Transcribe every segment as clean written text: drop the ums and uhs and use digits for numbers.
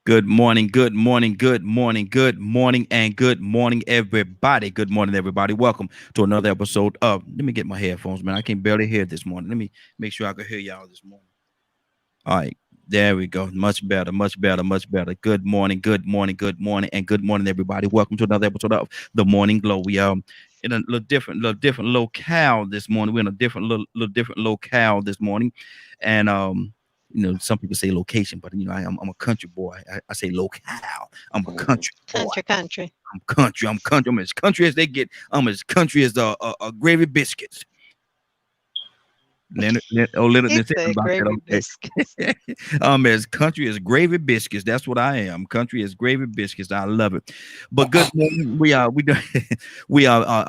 Good morning, good morning, good morning, good morning, and good morning, everybody. Good morning, everybody. Welcome to another episode of. Let me get my headphones, man. I can barely hear this morning. Let me make sure I can hear y'all this morning. All right, there we go. Much better, much better, much better. Good morning, good morning, good morning, and good morning, everybody. Welcome to another episode of the Morning Glow. We in a little different locale this morning. We're in a little different locale this morning, and some people say location, but I'm a country boy. I say locale. I'm a country boy. Country. I'm country. I'm country. I'm as country as they get. I'm as country as a gravy biscuits. Leonard He didn't say said about gravy that. biscuits. Okay. As country as gravy biscuits. That's what I am. Country as gravy biscuits. I love it. But good morning. We are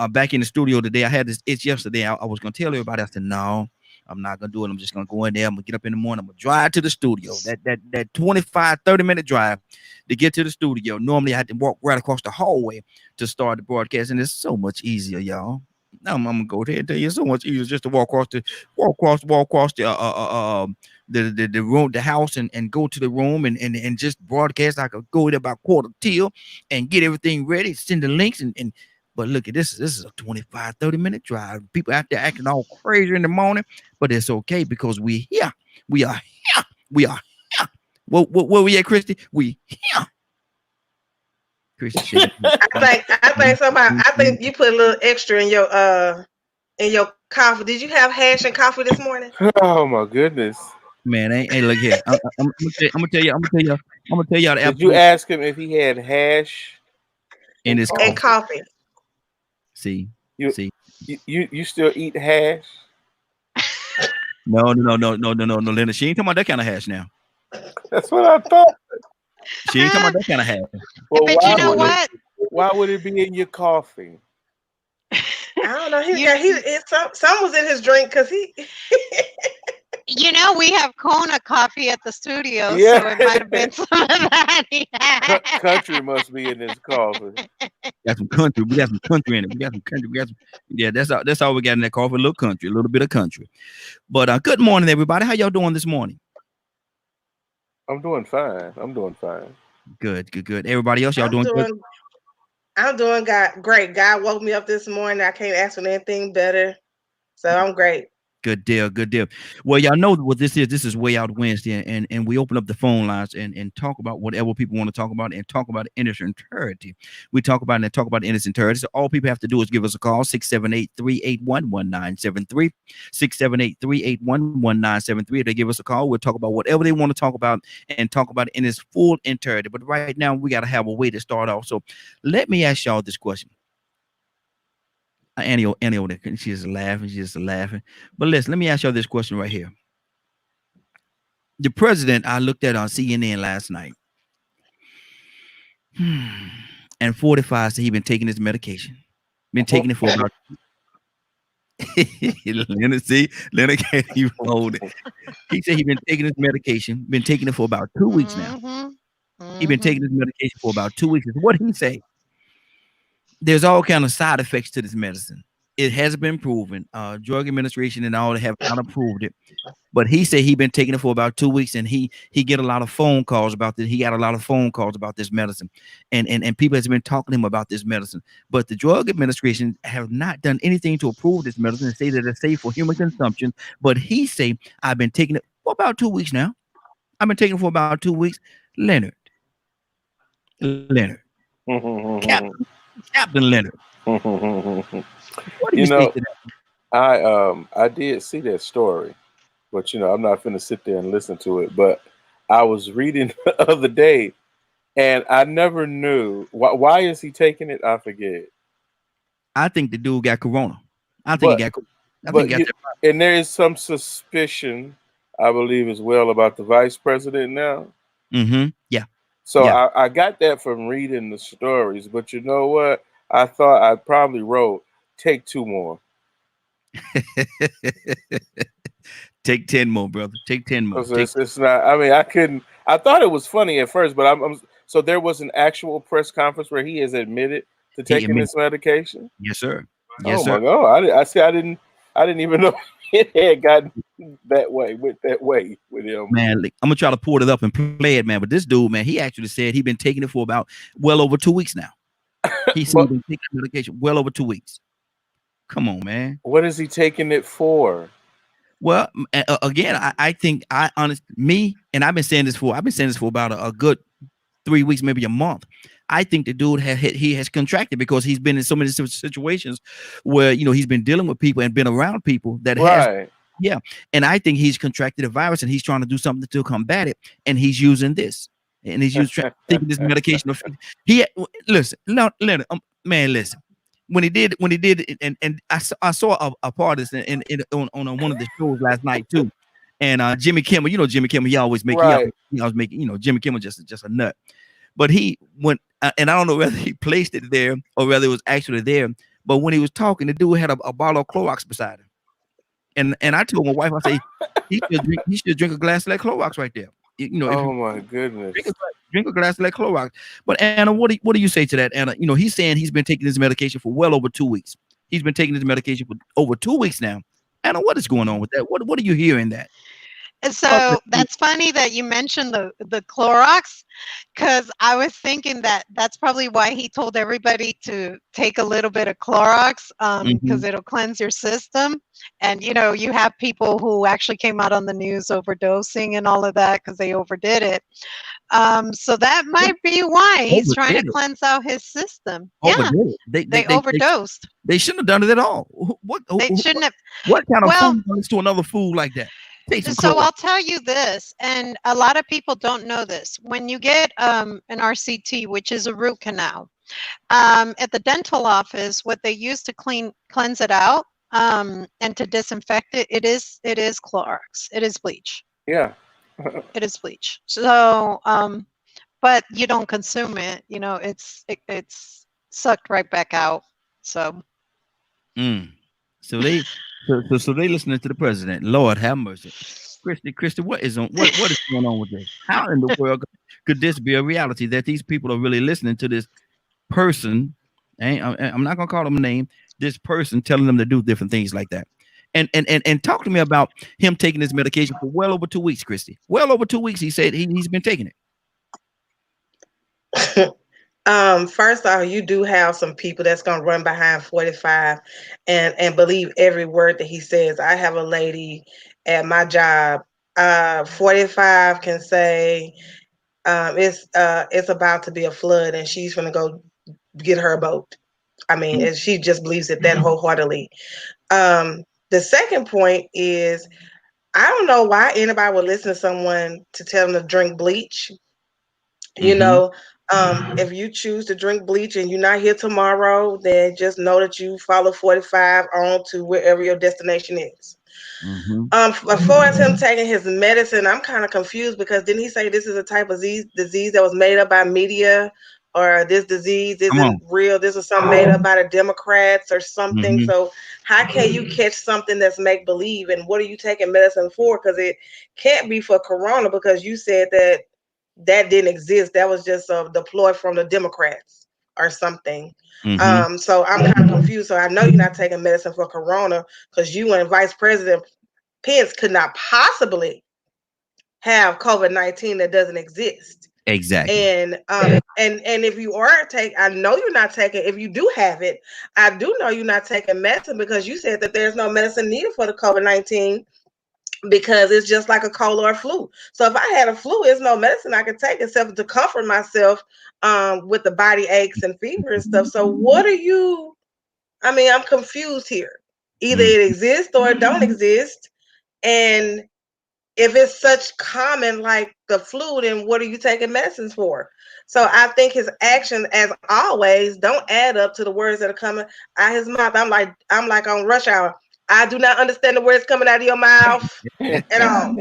back in the studio today. I had this itch yesterday. I was gonna tell everybody. I said no. I'm not gonna do it. I'm just gonna go in there. I'm gonna get up in the morning. I'm gonna drive to the studio. That 25, 30-minute drive to get to the studio. Normally I had to walk right across the hallway to start the broadcast, and it's so much easier, y'all. I'm gonna go there and tell you it's so much easier just to walk across the room, the house, and go to the room and just broadcast. I could go there about quarter till and get everything ready, send the links and but look at this. This is a 25, 30-minute drive. People out there acting all crazy in the morning, but it's okay because we here. We are here. We are here. Where we at, Christy? We here. Christy said, I think somebody. I think you put a little extra in your coffee. Did you have hash and coffee this morning? Oh my goodness! man, hey, look here. I'm gonna tell y'all the Did you absolute ask him if he had hash in and this And coffee. coffee? coffee. See, You see. you still eat hash? No, Linda. She ain't talking about that kind of hash now. That's what I thought. She ain't talking about that kind of hash. Well, But She you talking know about no. what? why would it be in your coffee? I don't know. You Some was in his drink because he. we have Kona coffee at the studio, Yeah, so it might have been some of that he had. country must be in his coffee. Got some country. We got some country in it. We got some country. We got some. Yeah, that's all we got in that coffee. A little country, a little bit of country. But good morning, everybody. How y'all doing this morning? I'm doing fine. I'm doing fine. Good. Everybody else, y'all I'm doing good? doing. I'm doing great. God woke me up this morning. I can't ask for anything better, so I'm great. Good deal. Well, y'all know what this is. This is Way Out Wednesday, and we open up the phone lines and talk about whatever people want to talk about and talk about it in its entirety. We talk about it and talk about it in its entirety. So all people have to do is give us a call, 678-381-1973, 678-381-1973. If they give us a call, we'll talk about whatever they want to talk about and talk about it in its full entirety. But right now, we got to have a way to start off. So let me ask y'all this question. Annie over there, she's laughing. But listen, let me ask y'all this question right here. The president, I looked at on CNN last night, and 45 said he been taking his medication. Been taking it for about Leonard can't even hold it. He said he been taking his medication, been taking it for about 2 weeks now. He been taking his medication for about 2 weeks. What he say? There's all kind of side effects to this medicine. It has been proven. Drug administration and all have not approved it. But he said he been taking it for about 2 weeks, and he get a lot of phone calls about this. He got a lot of phone calls about this medicine, and people has been talking to him about this medicine. But the drug administration have not done anything to approve this medicine and say that it's safe for human consumption. But he say I've been taking it for about 2 weeks now. I've been taking it for about 2 weeks. Leonard, Captain Leonard. What do you You say know, to that? I did see that story, but I'm not finna sit there and listen to it. But I was reading the other day, and I never knew why is he taking it. I forget. I think the dude got corona. I think he But got. I think but he got you, that. and there is some suspicion, I believe, as well about the vice president now. Mm-hmm. Yeah. So Yeah. I got that from reading the stories. But you know what? I thought I probably wrote take two more. Take 10 more, brother. Take 10 more. 'Cause it's not. I mean, I couldn't. I thought it was funny at first, but so there was an actual press conference where he has admitted to He taking admitted. this medication. Yes, sir. Yes, Oh sir. my god! I see. I I didn't even know it had gotten that way with him. Man, I'm gonna try to pull it up and play it, man. But this dude, man, he actually said he's been taking it for about well over 2 weeks now. He said he's been taking medication well over 2 weeks. Come on, man. What is he taking it for? Well, again, I think I've been saying this for about a good 3 weeks, maybe a month. I think the dude has contracted because he's been in so many situations where he's been dealing with people and been around people that Right. and I think he's contracted a virus and he's trying to do something to combat it, and he's using this, and he's taking this medication. Listen, Leonard, man, listen. When he did it, and I saw a part of this on one of the shows last night too, and Jimmy Kimmel, Jimmy Kimmel, he always make Jimmy Kimmel just a nut, but he went and I don't know whether he placed it there or whether it was actually there, but when he was talking, the dude had a bottle of Clorox beside him, and I told my wife, I say he should drink a glass of that Clorox right there. Oh my goodness. Drink a glass of that Clorox. But Anna, what do you say to that, Anna? He's saying he's been taking this medication for well over 2 weeks. He's been taking this medication for over 2 weeks now. Anna, what is going on with that? What are you hearing that? And so that's funny that you mentioned the Clorox, because I was thinking that's probably why he told everybody to take a little bit of Clorox, because it'll cleanse your system. And you have people who actually came out on the news overdosing and all of that because they overdid it. So that might be why he's trying to cleanse out his system. Overdid it. They overdosed. They shouldn't have done it at all. They shouldn't have. What kind of food goes to another food like that? So I'll tell you this, and a lot of people don't know this. When you get an RCT, which is a root canal, at the dental office, what they use to cleanse it out and to disinfect it, it is Clorox. It is bleach. Yeah. It is bleach. So, but you don't consume it. It's sucked right back out. So. So they listening to the president. Lord have mercy. Christy, what is going on with this? How in the world could this be a reality that these people are really listening to this person? I'm not gonna call them a name. This person telling them to do different things like that. And talk to me about him taking this medication for well over 2 weeks, Christy. Well over 2 weeks, he said he's been taking it. First off, you do have some people that's gonna run behind 45 and believe every word that he says. I have a lady at my job. 45 can say it's about to be a flood and she's gonna go get her a boat. I mean, and she just believes it that wholeheartedly. The second point is, I don't know why anybody would listen to someone to tell them to drink bleach. If you choose to drink bleach and you're not here tomorrow, then just know that you follow 45 on to wherever your destination is. As far as him taking his medicine, I'm kind of confused because didn't he say this is a type of disease that was made up by media, or this disease isn't real? This is something made up by the Democrats or something. So how can you catch something that's make believe? And what are you taking medicine for? Because it can't be for corona, because you said that didn't exist. That was just a deploy from the Democrats or something. So I'm kind of confused. So I know you're not taking medicine for corona, because you and Vice President Pence could not possibly have COVID-19 that doesn't exist. Exactly. And if you are I know you're not taking. If you do have it, I do know you're not taking medicine, because you said that there's no medicine needed for the COVID-19. Because it's just like a cold or a flu. So if I had a flu, there's no medicine I could take except to comfort myself with the body aches and fever and stuff. So I'm confused here. Either it exists or it don't exist. And if it's such common like the flu, then what are you taking medicines for? So I think his actions, as always, don't add up to the words that are coming out his mouth. I'm like on rush hour. I do not understand the words coming out of your mouth at all.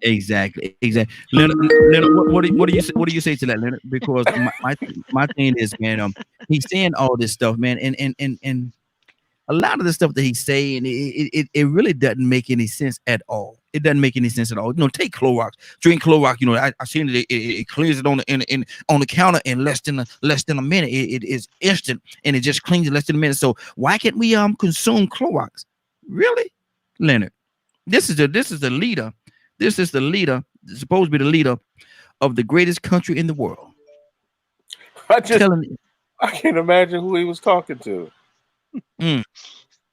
Exactly. Leonard, what do you say to that, Leonard? Because my thing is, man, he's saying all this stuff, man, and a lot of the stuff that he's saying, it really doesn't make any sense at all. It doesn't make any sense at all. Take Clorox, drink Clorox. I seen it cleans it on the counter in less than a minute. It is instant, and it just cleans it less than a minute. So why can't we consume Clorox? Really, Leonard? This is the leader. This is the leader, supposed to be the leader of the greatest country in the world. I Telling can't imagine who he was talking to. Mm.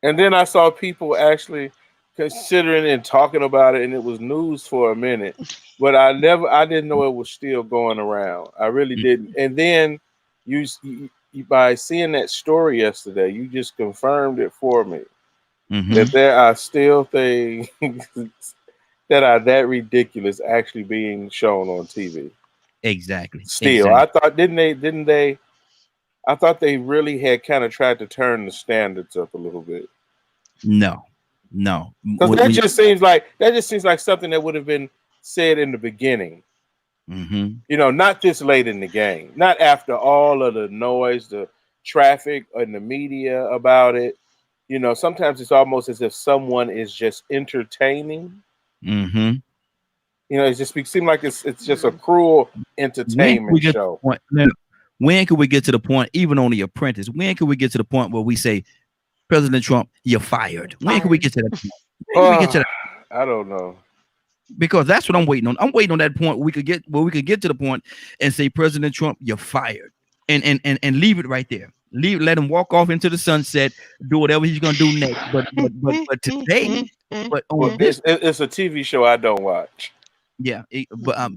And then I saw people actually considering and talking about it, and it was news for a minute. But I didn't know it was still going around. I really didn't. And then you by seeing that story yesterday, you just confirmed it for me that there are still things that are that ridiculous actually being shown on TV. Exactly. Still, I thought didn't they? I thought they really had kind of tried to turn the standards up a little bit. No. Because that just seems like something that would have been said in the beginning. You know, not this late in the game, not after all of the noise, the traffic, and the media about it. You know, sometimes it's almost as if someone is just entertaining. You know, it just seems like it's just a cruel entertainment show. When can we get to the point, even on The Apprentice? When can we get to the point where we say, President Trump, you're fired? When can we get to that point? When can we get to that? I don't know. Because that's what I'm waiting on. I'm waiting on that point where we could get to the point and say, President Trump, you're fired, and leave it right there. Let him walk off into the sunset, do whatever he's gonna do next. But today, it's a TV show I don't watch. Yeah,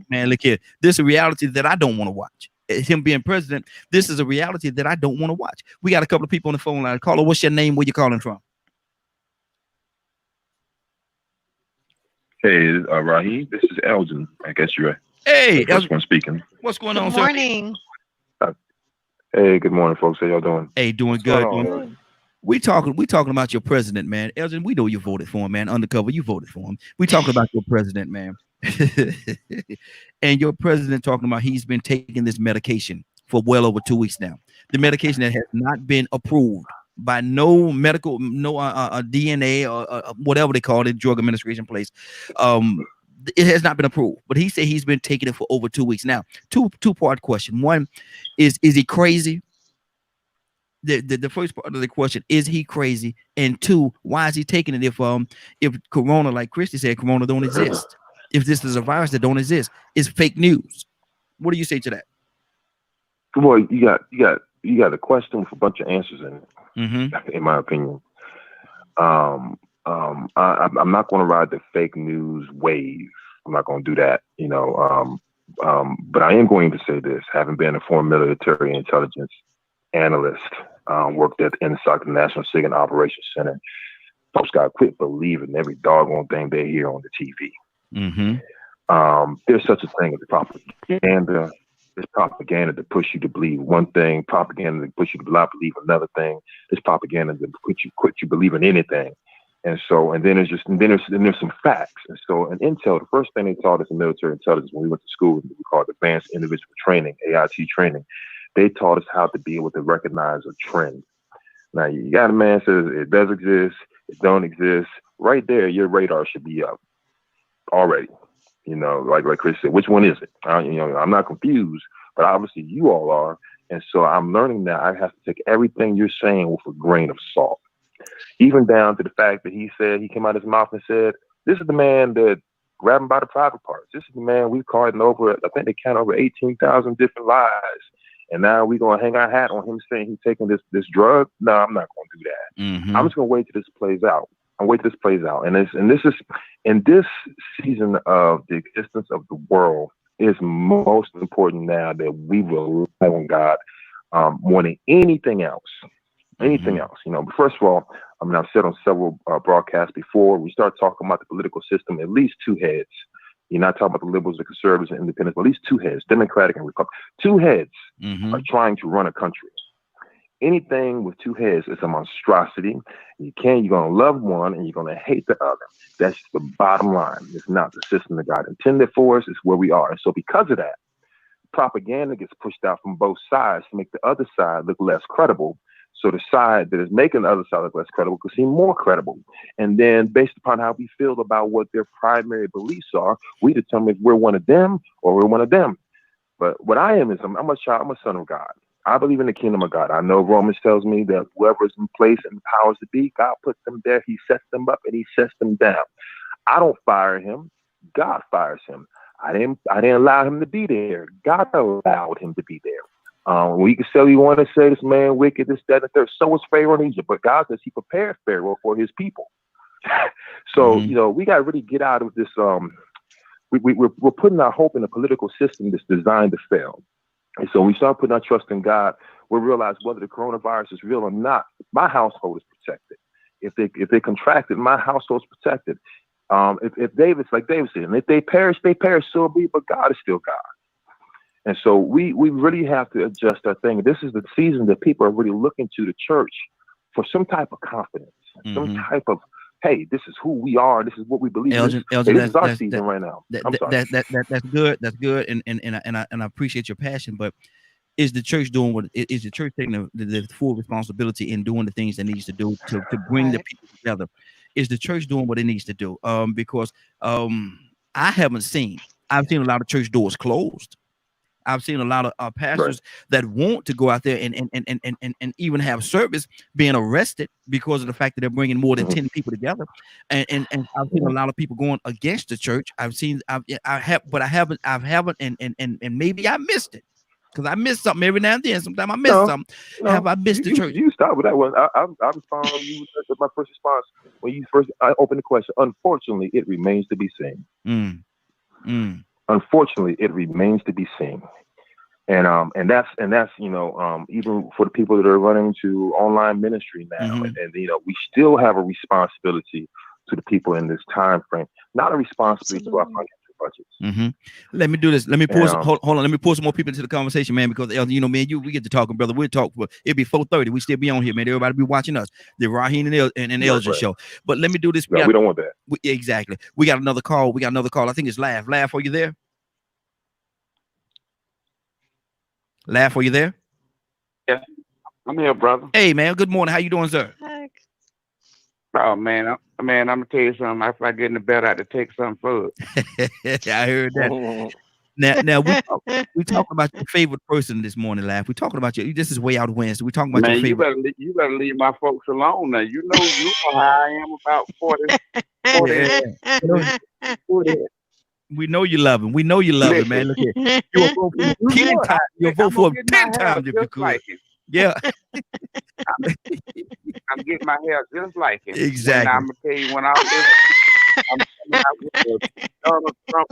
man, look here. This is a reality that I don't want to watch. Him being president, this is a reality that I don't want to watch. We got a couple of people on the phone line. Caller, what's your name? Where you calling from? Hey, Raheem, this is Elgin. I guess you're the first one speaking. What's going on, Good morning. Hey, good morning, folks. How y'all doing? Hey, doing good. We talking about your president, man. Elgin, we know you voted for him, man. Undercover, you voted for him. We talking about your president, man. And your president talking about he's been taking this medication for well over 2 weeks now. The medication that has not been approved by no medical, DNA or whatever they call it, drug administration place. It has not been approved, but he said he's been taking it for over 2 weeks now. Two-part question. One is he crazy? The first part of the question, is he crazy? And two, why is he taking it if corona, like Christy said, corona don't exist? If this is a virus that don't exist, it's fake news. What do you say to that? Well, you got a question with a bunch of answers in it, in my opinion. I'm not going to ride the fake news wave. I'm not going to do that, you know. But I am going to say this: having been a former military intelligence analyst, worked at NSOC, the National Security Operations Center, folks got to quit believing every doggone thing they hear on the TV. There's such a thing as propaganda. There's propaganda to push you to believe one thing, propaganda to push you to not believe another thing. There's propaganda to quit you believing anything. And then there's some facts. And so in Intel, the first thing they taught us in military intelligence when we went to school, we called Advanced Individual Training, AIT training. They taught us how to be able to recognize a trend. Now you got a man says it does exist, it don't exist. Right there, your radar should be up already. You know, like Chris said, which one is it? I'm not confused, but obviously you all are. And so I'm learning that I have to take everything you're saying with a grain of salt, even down to the fact that he came out of his mouth and said, this is the man that grabbed him by the private parts. This is the man we've caught over, I think they count over 18,000 different lies. And now we're going to hang our hat on him saying he's taking this drug. No, I'm not going to do that. I'm just going to wait till this plays out. And this is in this season of the existence of the world is most important now that we rely on God more than anything else. Anything else, you know. But first of all, I mean, I've said on several broadcasts before, we start talking about the political system, at least two heads. You're not talking about the liberals, the conservatives, and independents, but at least two heads, Democratic and Republican. Two heads are trying to run a country. Anything with two heads is a monstrosity. You're going to love one and you're going to hate the other. That's the bottom line. It's not the system that God intended for us. It's where we are. And so because of that, propaganda gets pushed out from both sides to make the other side look less credible. So the side that is making the other side look less credible could seem more credible. And then based upon how we feel about what their primary beliefs are, we determine if we're one of them or we're one of them. But what I am is I'm a son of God. I believe in the kingdom of God. I know Romans tells me that whoever is in place and powers to be, God puts them there. He sets them up and he sets them down. I don't fire him. God fires him. I didn't allow him to be there. God allowed him to be there. We can say we want to say this man wicked, this, that, and third. So was Pharaoh in Egypt, but God says he prepared Pharaoh for his people. So we got to really get out of this. We're putting our hope in a political system that's designed to fail. And so we start putting our trust in God. We'll realize whether the coronavirus is real or not. My household is protected. If they contracted, my household's protected. If David's like David said, and if they perish, so be. But God is still God. And so we really have to adjust our thing. This is the season that people are really looking to the church for some type of confidence, some type of, hey, this is who we are. This is what we believe. Elgin, this is our season right now. That's good. That's good. And I appreciate your passion. But is the church doing what? Is the church taking the full responsibility in doing the things it needs to do to bring the people together? Is the church doing what it needs to do? Because I've seen a lot of church doors closed. I've seen a lot of pastors that want to go out there and even have service being arrested because of the fact that they're bringing more than 10 people together. And I've seen a lot of people going against the church. I haven't, and maybe I missed it because I missed something every now and then. Sometimes I miss something. Have I missed the church? You start with that one. I respond to you with my first response when you first opened the question. Unfortunately, it remains to be seen. Unfortunately, it remains to be seen, and that's even for the people that are running to online ministry now, and we still have a responsibility to the people in this time frame, not a responsibility to our financial budgets. Let me do this. Let me pull hold on. Let me pull some more people into the conversation, man, because man, we get to talking, brother. We'll talk. It'll be 4:30. We still be on here, man. Everybody be watching us, the Raheem and Elgin show. But let me do this. We don't want that. Exactly. We got another call. I think it's Laugh. Laugh, are you there? Laugh, are you there? Yeah, I'm here, brother. Hey, man. Good morning. How you doing, sir? Oh, man. I'm gonna tell you something. If I get in the bed, I have to take something for it. I heard that. Now we talking about your favorite person this morning, Laugh. We talking about you. This is way out Wednesday. We talking about your favorite. You better leave my folks alone now. You know how I am about 40. We know you love him. We know you love him, man. Look here. You'll vote for him 10 times if you could. Like yeah. I'm getting my hair just like him. Exactly. And I'm gonna tell you when I was coming out with the Donald Trump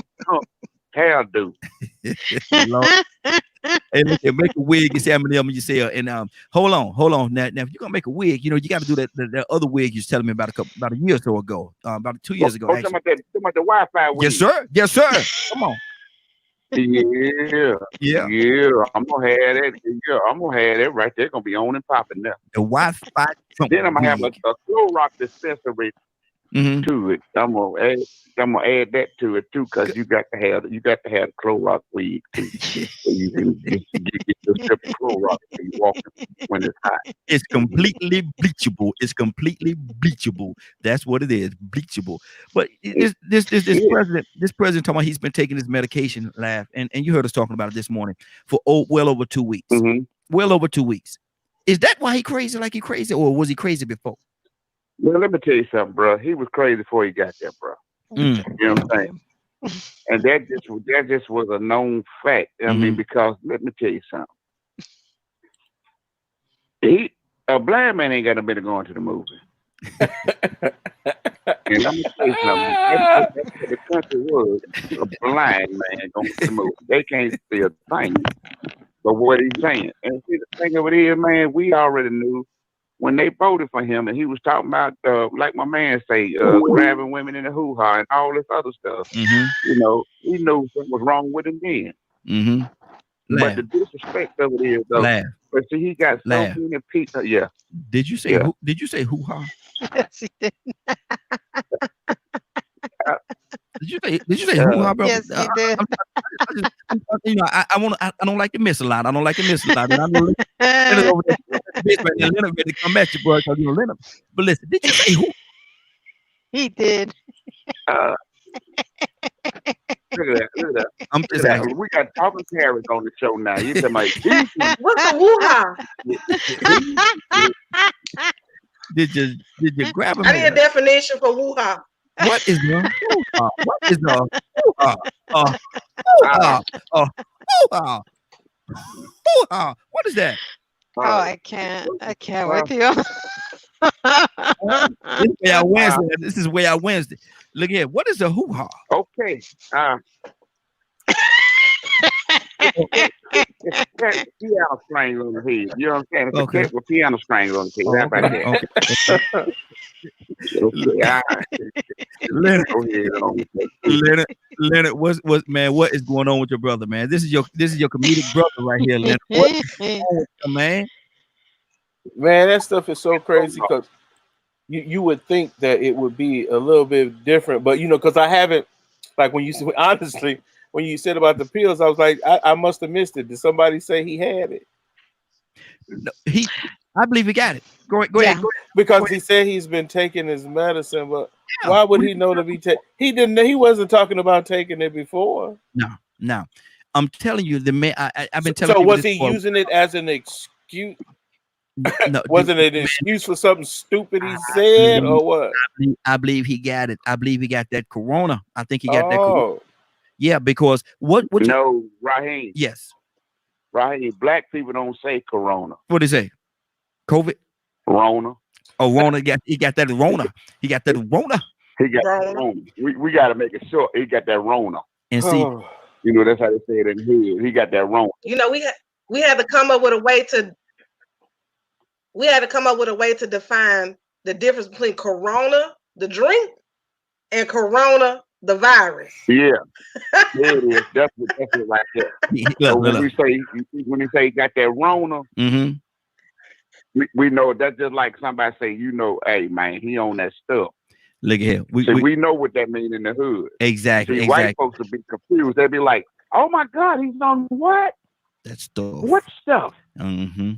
hairdo. Hey, look, make a wig. You see how many of them you sell. And hold on. Now, if you're gonna make a wig, you got to do that other wig you was telling me about a year or so ago, about 2 years ago. Talking about the Wi-Fi wig. Yes, sir. Come on. Yeah. I'm gonna have that. Yeah, I'm gonna have that right there. Gonna be on and popping now. The Wi-Fi. Then I'm gonna have a Clorox accessory to it. I'm gonna add that to it too, because you got to have the Clorox wig too. So you can get yourself a Clorox when you walk when it's hot. It's completely bleachable. That's what it is, bleachable. But this president talking about he's been taking his medication, Laugh, and you heard us talking about it this morning for well over 2 weeks. Well over 2 weeks. Is that why he crazy like he crazy, or was he crazy before? Well, let me tell you something, bro. He was crazy before he got there, bro. You know what I'm saying? And that just was a known fact. I mean, because let me tell you something. A blind man ain't got no better going to the movie. And let me tell you something. That's what the country was. A blind man going to the movie. They can't see a thing but what he's saying. And see, the thing of it is, man, we already knew when they voted for him, and he was talking about, like my man say, grabbing women in the hoo-ha and all this other stuff. You know, we knew something was wrong with him then. But the disrespect of it is, though. But see, he got so many people. Yeah. Did you say? Did you say hoo-ha? Yes, he did. Did you say hoo-ha, bro? Yes, he did. I don't like to miss a lot. I don't like to miss a lot. And I know Leonard over there, Leonard ready to come at you, bro. Because Leonard. But listen, did you say who? He did. Look at that. Look at that. I'm Look just at that. asking. We got Thomas Harris on the show now. You talking about Jesus? What's a woo-ha? Did you grab him? I need a definition for woo-ha. What is the hoo-ha? What is the hoo-ha? Hoo-ha. Hoo-ha. Hoo-ha. What is that? Oh, I can't with you. This is way out Wednesday. This is way out Wednesday. Look here. What is a hoo-ha? Okay. It's piano strings on the head. You know what I'm saying? It's Okay. a cat with piano strings on the head. How about that? Leonard, Go ahead on. Leonard, what is going on with your brother, man? This is your comedic brother right here, Leonard. What is going on with you, man? Man, that stuff is so crazy because you would think that it would be a little bit different, but because I haven't, like when you honestly when you said about the pills, I was like, I must have missed it. Did somebody say he had it? No, I believe he got it. Go ahead. Yeah. Because he said he's been taking his medicine, but why would he know to be taking? He wasn't talking about taking it before. No. I'm telling you, the man. I've been telling. So people was this he for- using it as an excuse? No, Wasn't it an excuse for something stupid he said, or what? I believe he got it. I believe he got that corona. I think he got that. Corona. Oh, Yeah, because what? No, Raheem. Yes. Raheem, black people don't say corona. What did he say? COVID. Rona. Oh, Rona. He got that Rona. He got that Rona. He got Rona. Rona. We got to make it short. He got that Rona. And see, oh. That's how they say it in here. He got that Rona. We had to come up with a way to. We had to come up with a way to define the difference between Corona, the drink, and Corona, the virus. Yeah. There it is. That's it right there. So when we say he got that Rona, Mm-hmm. we know that's just like somebody say, hey man, he on that stuff. Look at here. We know what that means in the hood. Exactly. See, white folks would be confused. They'd be like, "Oh my God, he's on what? That stuff. What stuff?" Mm-hmm.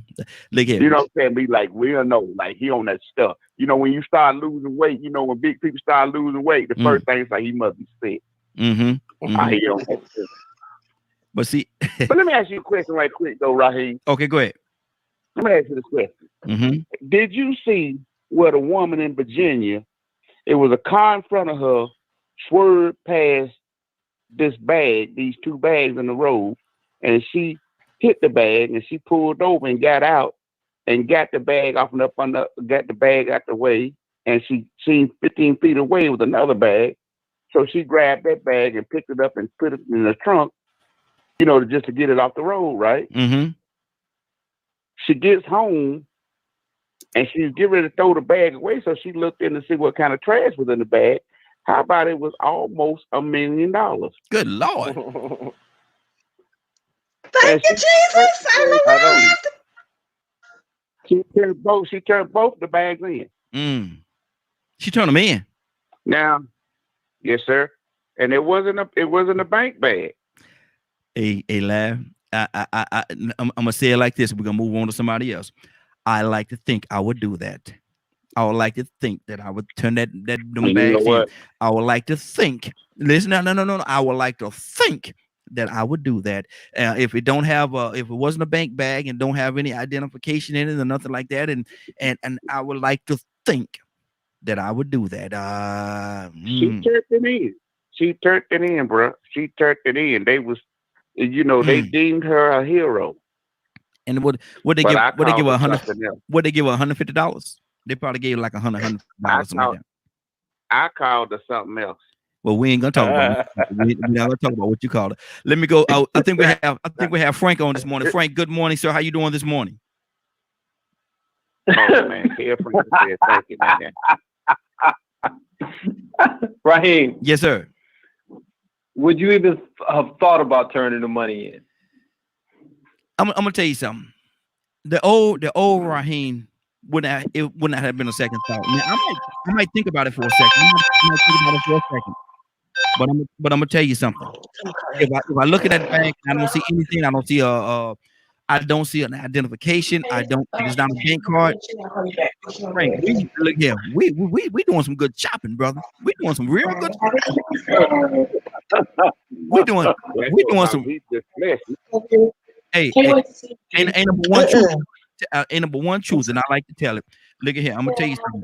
Look at You know what I'm saying? Be like, we don't know, like he on that stuff. When you start losing weight, when big people start losing weight, the first thing is like he must be sick. Mm-hmm. He on that stuff. But see, But let me ask you a question right quick though, Raheem. okay, go ahead. Let me ask you this question. Mm-hmm. Did you see where the woman in Virginia, it was a car in front of her, swerved past these two bags in the road, and she hit the bag and she pulled over and got out and got the bag got the bag out the way, and she seen 15 feet away with another bag. So she grabbed that bag and picked it up and put it in the trunk, just to get it off the road, right? Mm-hmm. She gets home and she's getting ready to throw the bag away. So she looked in to see what kind of trash was in the bag. How about it was almost $1 million? Good Lord. Thank you, Jesus. I know. She turned both the bags in. She turned them in. Now, yes, sir. And it wasn't a bank bag. Hey, Lav. I'm gonna say it like this. We're gonna move on to somebody else. I like to think I would do that. I would like to think that I would turn them bags in. I would like to think. Listen, no. I would like to think that I would do that. If it wasn't a bank bag and don't have any identification in it or nothing like that, and I would like to think that I would do that. She turned it in. She turned it in, bro. She turned it in. They was, they deemed her a hero. And what they give her $150? They probably gave like $100. I called her something else. Well, we ain't gonna talk about it. We're not gonna talk about what you called it. Let me go. I think we have Frank on this morning. Frank, good morning, sir. How you doing this morning? Oh man, Frank said thank you, man. Raheem. Yes, sir. Would you even have thought about turning the money in? I'm gonna tell you something. The old Raheem wouldn't have been a second thought. Now, I might think about it for a second. But I'm gonna tell you something. If I look at that bank, I don't see anything. I don't see a I don't see an identification. It's not a bank card. Frank, look here. We doing some good shopping, brother. We doing some real good. We doing some. Hey, ain't number one truth. Ain't number one truth, and I like to tell it. Look at here. I'm gonna tell you something.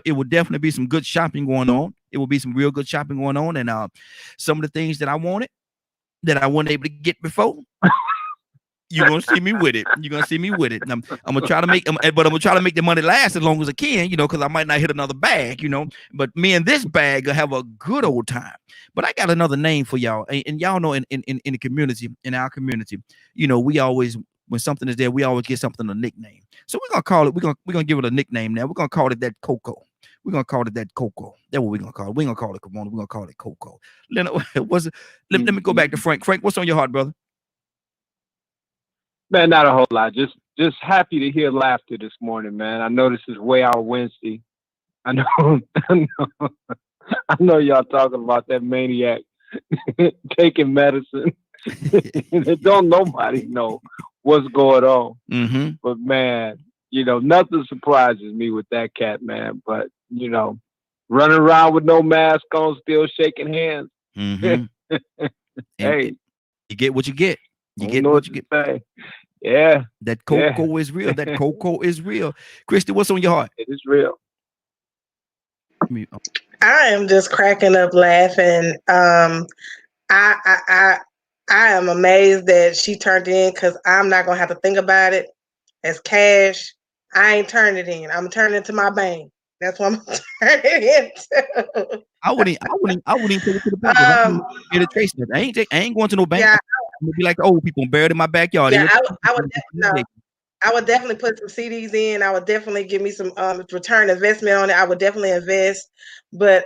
It would definitely be some good shopping going on. It will be some real good shopping going on, and some of the things that I wanted that I wasn't able to get before. You're gonna see me with it. You're gonna see me with it. I'm gonna try to make, but I'm gonna try to make the money last as long as I can, because I might not hit another bag, But me and this bag will have a good old time. But I got another name for y'all, and y'all know in the community, in our community, we always, when something is there, we always get something a nickname. So we're gonna call it. We're gonna give it a nickname now. We're gonna call it that Coco. We're gonna call it that Coco. That's what we're gonna call it. We're gonna call it Corona. We're gonna call it Coco. Leonard, let me go back to Frank. Frank, what's on your heart, brother? Man, not a whole lot. Just happy to hear laughter this morning, man. I know this is way out Wednesday. I know y'all talking about that maniac taking medicine. Don't nobody know what's going on. Mm-hmm. But man, nothing surprises me with that cat, man. But running around with no mask on, still shaking hands. Mm-hmm. Hey, you get what you get. You get know what you get. Say. Yeah. That Coco is real. That Coco is real. Christy, what's on your heart? It is real. I am just cracking up laughing. I am amazed that she turned it in because I'm not gonna have to think about it as cash. I ain't turning it in. I'm turning it to my bank. That's what I'm turning it into. I wouldn't take it to the bank. I ain't going to no bank. Yeah, I'm gonna be like the old people and bury it in my backyard. Yeah, I would definitely put some CDs in. I would definitely give me some return investment on it. I would definitely invest, but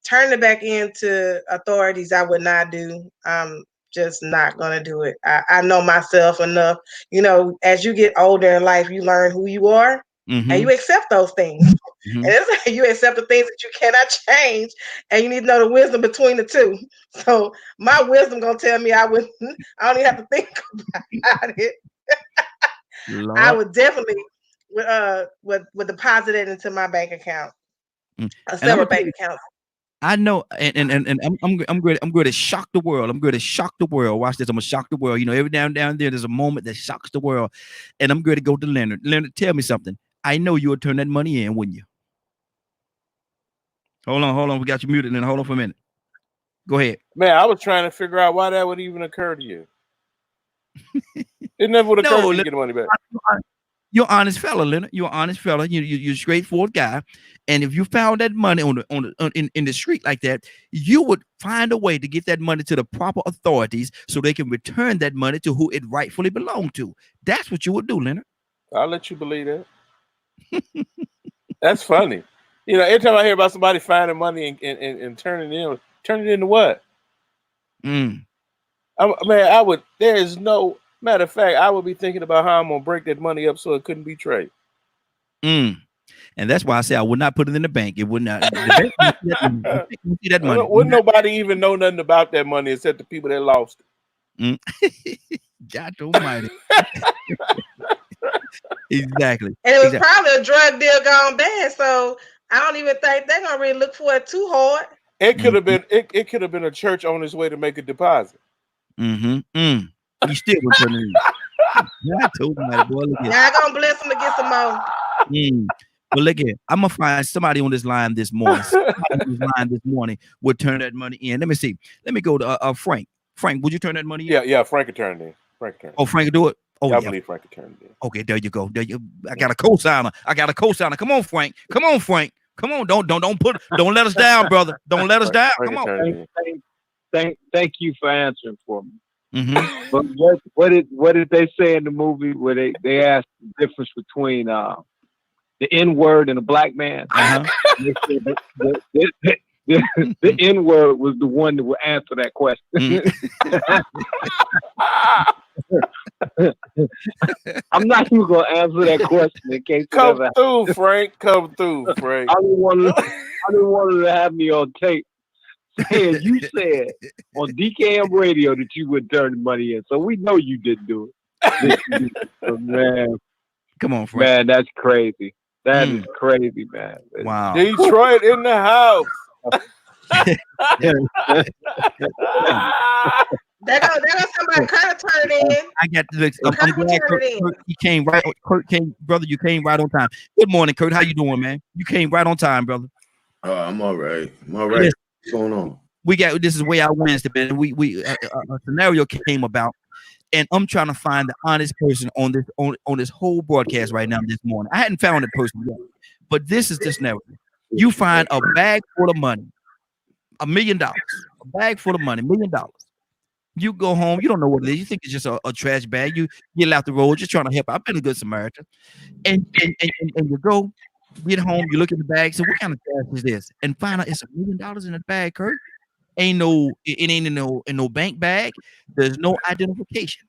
turn it back into authorities, I would not do. I'm just not gonna do it. I know myself enough. As you get older in life, you learn who you are, Mm-hmm. and you accept those things. Mm-hmm. And it's like you accept the things that you cannot change, and you need to know the wisdom between the two. So my wisdom gonna tell me I don't even have to think about it. I would definitely would deposit it into my bank account, a separate bank account. I know, and I'm going to shock the world. I'm going to shock the world. Watch this. I'm gonna shock the world. Every down there's a moment that shocks the world, and I'm going to go to Leonard. Leonard, tell me something. I know you would turn that money in, wouldn't you? Hold on. We got you muted. And hold on for a minute. Go ahead. Man, I was trying to figure out why that would even occur to you. It never would occur to you to get the money back. You're an honest fella, Leonard. You're an honest fella. You're a straightforward guy. And if you found that money in the street like that, you would find a way to get that money to the proper authorities so they can return that money to who it rightfully belonged to. That's what you would do, Leonard. I'll let you believe that. That's funny. Every time I hear about somebody finding money and turning it into what? I would. There is no matter of fact. I would be thinking about how I'm gonna break that money up so it couldn't be traced. And that's why I say I would not put it in the bank. It would not. See that money. Wouldn't nobody even know nothing about that money except the people that lost it? God Almighty. Exactly. And it was probably a drug deal gone bad, so I don't even think they're gonna really look for it too hard. It could have been. It could have been a church on its way to make a deposit. You still would turn it in. I told you, boy. Now I'm gonna bless them to get some more. But look here, I'm gonna find somebody on this line this morning. Would turn that money in. Let me see. Let me go to Frank. Frank, would you turn that money in? Yeah. Frank could turn it in. Oh, Frank could do it. Oh, I believe Frank could turn it in. Okay, there you go. I got a co-signer. Come on, Frank. Come on. Don't let us down, brother. Don't let us down. Come on. Thank you for answering for me. Mm-hmm. But what did they say in the movie where they asked the difference between the N-word and a black man? The N-word was the one that would answer that question. I'm not even gonna answer that question in case Come through, Frank. I didn't want to have me on tape And you said on DKM radio that you would turn the money in. So we know you didn't do it. So, man, Come on, Frank. man, that's crazy. That is crazy, man. Wow. Detroit in the house. There go somebody. Kurt turn it in. I got this. I'm glad Kurt, he came right. Kurt came, brother. You came right on time. Good morning, Kurt. How you doing, man? You came right on time, brother. I'm all right. I'm all right. Yes. What's going on? We got this is way out Wednesday, man. We a scenario came about, and I'm trying to find the honest person on this whole broadcast right now this morning. I hadn't found a person yet, but this is the scenario. You find a bag full of money, $1 million, a bag full of money, $1 million. You go home, you don't know what it is. You think it's just a trash bag. You get out the road, just trying to help. I've been a good Samaritan. And you go, get home, you look at the bag, so what kind of trash is this? And find out it's $1 million in the bag, Kurt. It ain't in no bank bag. There's no identification.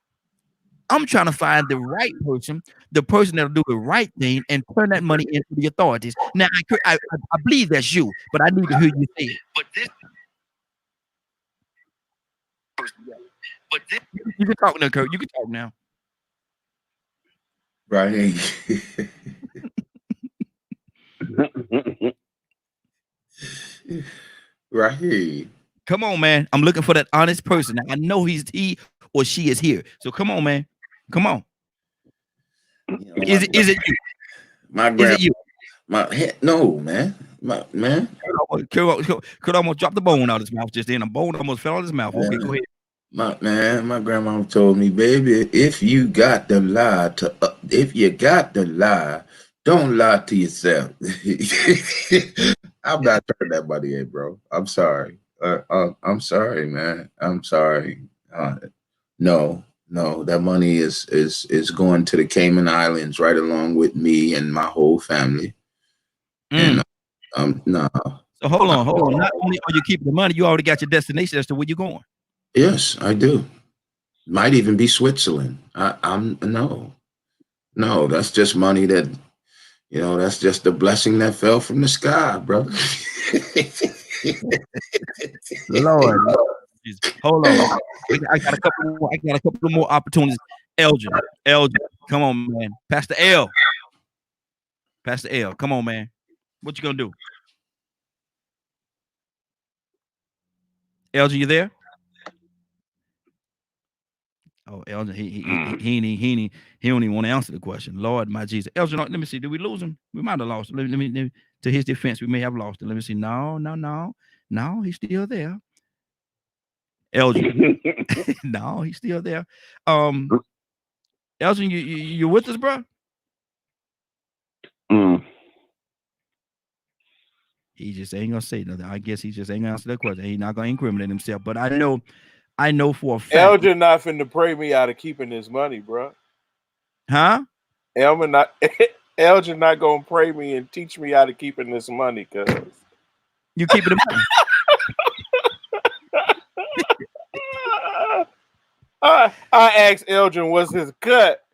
I'm trying to find the right person, the person that'll do the right thing and turn that money into the authorities. Now, I believe that's you, but I need to hear you say it. But this, you can talk now, Kurt. You can talk now. Right. Right. Come on, man. I'm looking for that honest person. Now, I know he or she is here. So come on, man. Come on. You know, Is it you? My Is it you? No, man. Kurt almost dropped the bone out of his mouth just then. A bone almost fell out of his mouth. Okay, go ahead. My grandma told me, baby, if you got the lie, don't lie to yourself. I'm not turning that money in, bro. I'm sorry. I'm sorry, man. I'm sorry. No, that money is going to the Cayman Islands right along with me and my whole family. And no. So hold on. Not only are you keeping the money, you already got your destination as to where you're going. Yes, I do. Might even be Switzerland. I'm no, that's just money that, that's just a blessing that fell from the sky, brother. Lord. Hold on. I got a couple more opportunities. Elgin, come on, man. Pastor L, come on, man. What you gonna do? Elgin, you there? Oh, Elgin, he don't even want to answer the question. Lord, my Jesus. Elgin, let me see. Did we lose him? We might have lost him. Let me to his defense, we may have lost him. Let me see. No, he's still there. Elgin. No, he's still there. Elgin, you with us, bro? He just ain't gonna say nothing. I guess he just ain't gonna answer that question. He's not gonna incriminate himself. But I know for a fact. Elgin not finna pray me out of keeping his money, bro. Huh? Elgin not gonna pray me and teach me how to keeping this money, cuz. You keeping the money? I asked Elgin, what's his cut?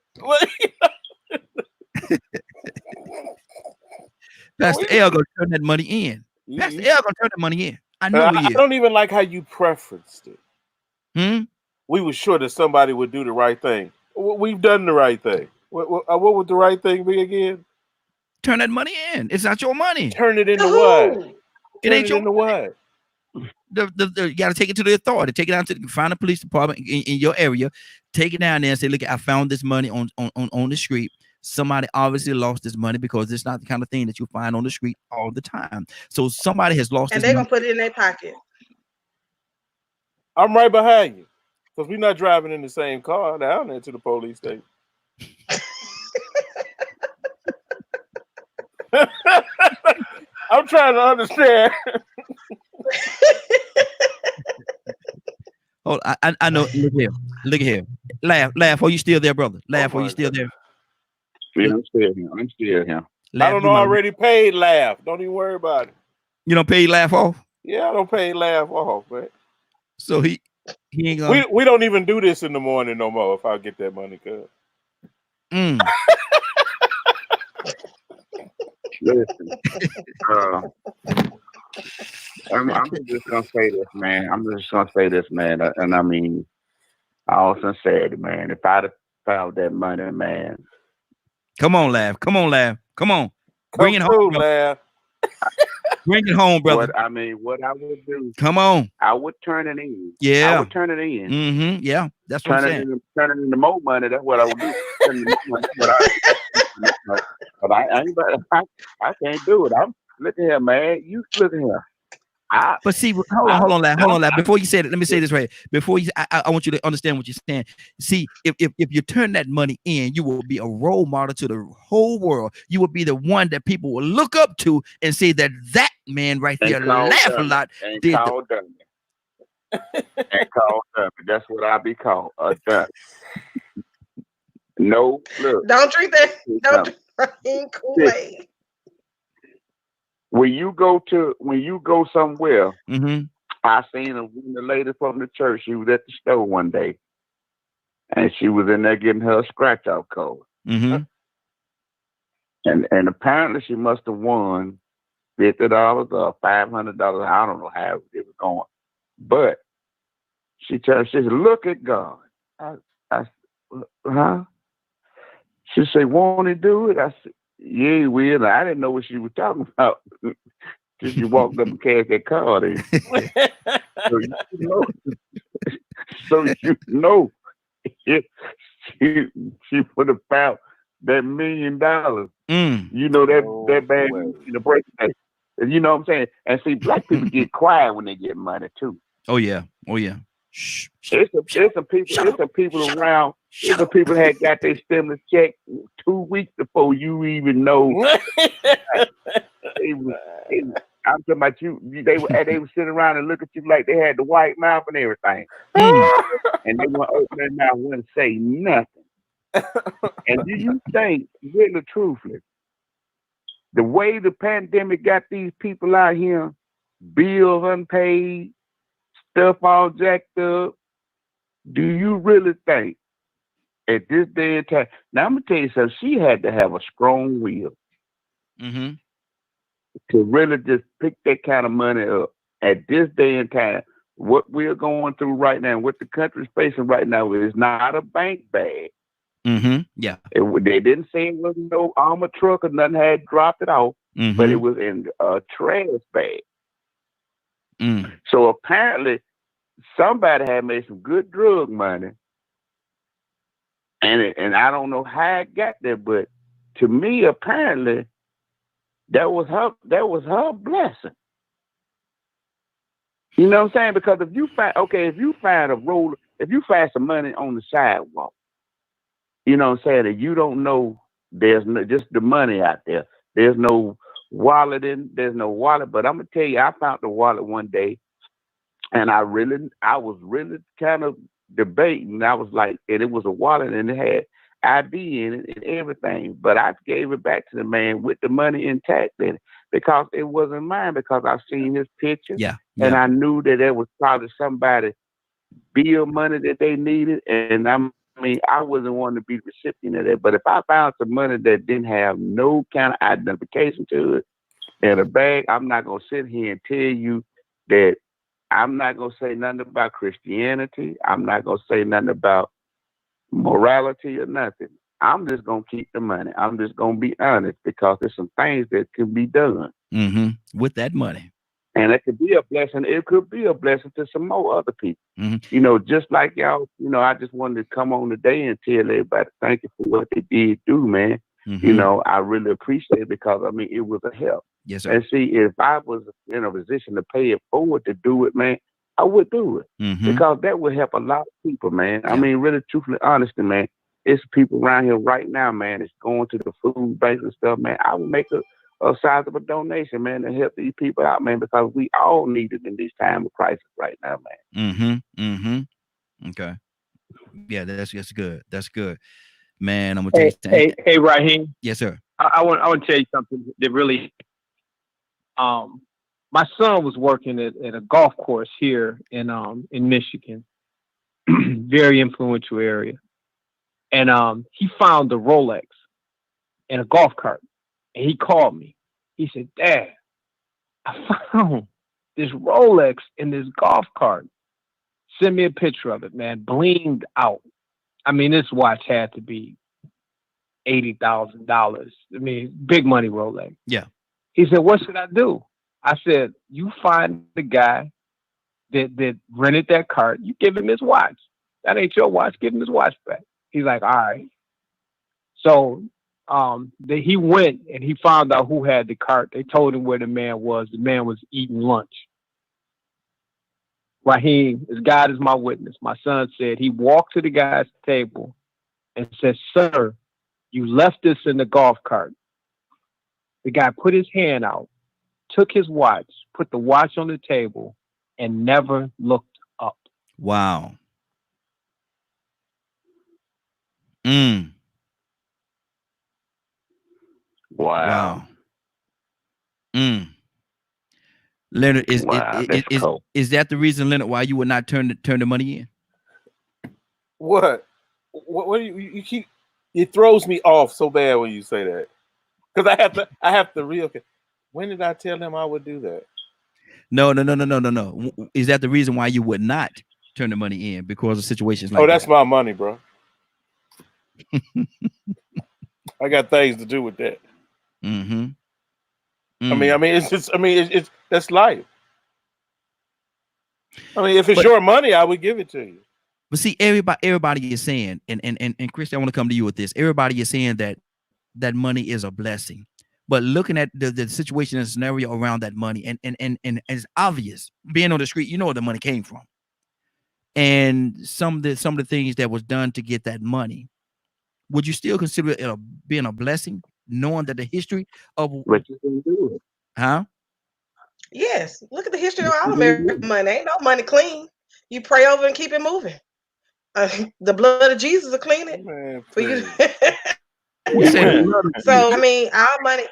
Pastor L gonna turn that money in. Pastor L gonna turn that money in. I know he is. I don't even like how you preferenced it. We were sure that somebody would do the right thing. We've done the right thing. What would the right thing be again? Turn that money in. It's not your money. Turn it into what? It ain't your money. What? You got to take it to the authority. Take it down to find a police department in your area. Take it down there and say, look, I found this money on the street. Somebody obviously lost this money because it's not the kind of thing that you find on the street all the time. So somebody has lost. And they're gonna put it in their pocket. I'm right behind you, because we're not driving in the same car down there to the police station. I'm trying to understand. Oh, I know. Look here. Laugh. Are you still there, brother? Laugh. Are you still there? Yeah, I'm still here. I don't know. I already paid Laugh. Don't even worry about it. You don't pay Laugh off? Yeah, I don't pay Laugh off, man. So he ain't gonna. We don't even do this in the morning no more. If I get that money, cuz. Listen, I'm just gonna say this, man. I'm just gonna say this, man. And I mean, all sincerity, man. If I'd have found that money, man. Come on, laugh. Come on, laugh. Come on. Bring Come it through, home. man. Bring it home, brother. What I would do, Come on. I would turn it in. Yeah. I would turn it in. Mm-hmm. Yeah. That's what I'm saying. Turn it into more money. That's what I would do. Turn it into more money. But I can't do it. Look at here, man. You look at here. But see, hold on, lad. Before you say it, let me say this right. Before you, I want you to understand what you're saying. See, if you turn that money in, you will be a role model to the whole world. You will be the one that people will look up to and say that man right there laugh a lot. And call dummy. And call dummy. That's what I be called, a dummy. No, look. Don't drink that. Don't drink Kool-Aid. When you go somewhere, I seen the lady from the church. She was at the store one day, and she was in there getting her scratch off code. And apparently she must have won $50 or $500. I don't know how it was going, but she said, "Look at God." I huh? She said, "Won't he do it?" I said, "Yeah, he will." I didn't know what she was talking about. Just you walked up and cashed that card in. So you know, she would have found that $1 million. You know that bad in the break. You know what I'm saying? And see, black people get quiet when they get money too. Oh yeah. There's some people around. There's some people that got their stimulus check 2 weeks before you even know. I'm talking about you. They were sitting around and look at you like they had the white mouth and everything, and they wouldn't open their mouth, wouldn't say nothing. And do you think, really, truthfully, the way the pandemic got these people out here, bills unpaid, stuff all jacked up, do you really think at this day and time? Now I'm gonna tell you something. She had to have a strong will to really just pick that kind of money up at this day and time. What we're going through right now, what the country's facing right now, is not a bank bag. Yeah. They didn't say it was no armored truck or nothing had dropped it off, but it was in a trash bag. So apparently somebody had made some good drug money, and I don't know how it got there, but to me, apparently, that was her blessing. You know what I'm saying? Because if you find some money on the sidewalk, you know what I'm saying, and you don't know, there's just the money out there. There's no wallet but I'm gonna tell you, I found the wallet one day, and I was really kind of debating. I was like, and it was a wallet and it had ID in it and everything, but I gave it back to the man with the money intact in it because it wasn't mine, because I seen his picture, and I knew that there was probably somebody bill money that they needed, and I wasn't wanting to be the recipient of that. But if I found some money that didn't have no kind of identification to it in a bag, I'm not gonna sit here and tell you that I'm not gonna say nothing about Christianity. I'm not gonna say nothing about morality or nothing. I'm just gonna keep the money. I'm just gonna be honest, because there's some things that can be done with that money, and it could be a blessing. It could be a blessing to some more other people. You know, just like y'all. You know, I just wanted to come on today and tell everybody thank you for what they did do, man. You know, I really appreciate it, because I mean, it was a help. Yes, sir. And see, if I was in a position to pay it forward to do it, man, I would do it, because that would help a lot of people, man. I mean, really, truthfully, honestly, man, it's people around here right now, man, it's going to the food banks and stuff, man. I would make a sizable donation, man, to help these people out, man, because we all need it in this time of crisis right now, man. Okay. Yeah, that's good. That's good, man. I'm gonna tell you. Hey, Raheem. Yes, sir. I want to tell you something that really. My son was working at a golf course here in Michigan, very influential area, and he found the Rolex in a golf cart, and he called me. He said, "Dad, I found this Rolex in this golf cart. Send me a picture of it, man. Blinged out. I mean, this watch had to be $80,000. I mean, big money Rolex. Yeah. He said, what should I do? I said, you find the guy that rented that cart. You give him his watch. That ain't your watch. Give him his watch back. He's like, all right. So he went and he found out who had the cart. They told him where the man was. The man was eating lunch. Raheem, as God is my witness, my son said he walked to the guy's table and said, sir, you left this in the golf cart. The guy put his hand out, took his watch, put the watch on the table, and never looked up. Wow. Mm. Wow. Mm. Leonard, is cool. Is that the reason, Leonard, why you would not turn the money in? What do you keep? It throws me off so bad when you say that, because I have to okay. When did I tell him I would do that? No. Is that the reason why you would not turn the money in, because of situations like that? Oh, that's my money, bro. I got things to do with that. Mm-hmm. I mean, it's that's life. I mean, if it's your money, I would give it to you. But see, everybody is saying, and Christy, I want to come to you with this. Everybody is saying that money is a blessing. But looking at the situation and scenario around that money, and it's obvious, being on the street, you know where the money came from. And some of the things that was done to get that money, would you still consider it being a blessing, knowing that the history of what you can do? Huh? Yes. Look at the history of all American money. Ain't no money clean. You pray over and keep it moving. The blood of Jesus will clean it. Man, for you. Yeah. So I mean, our money.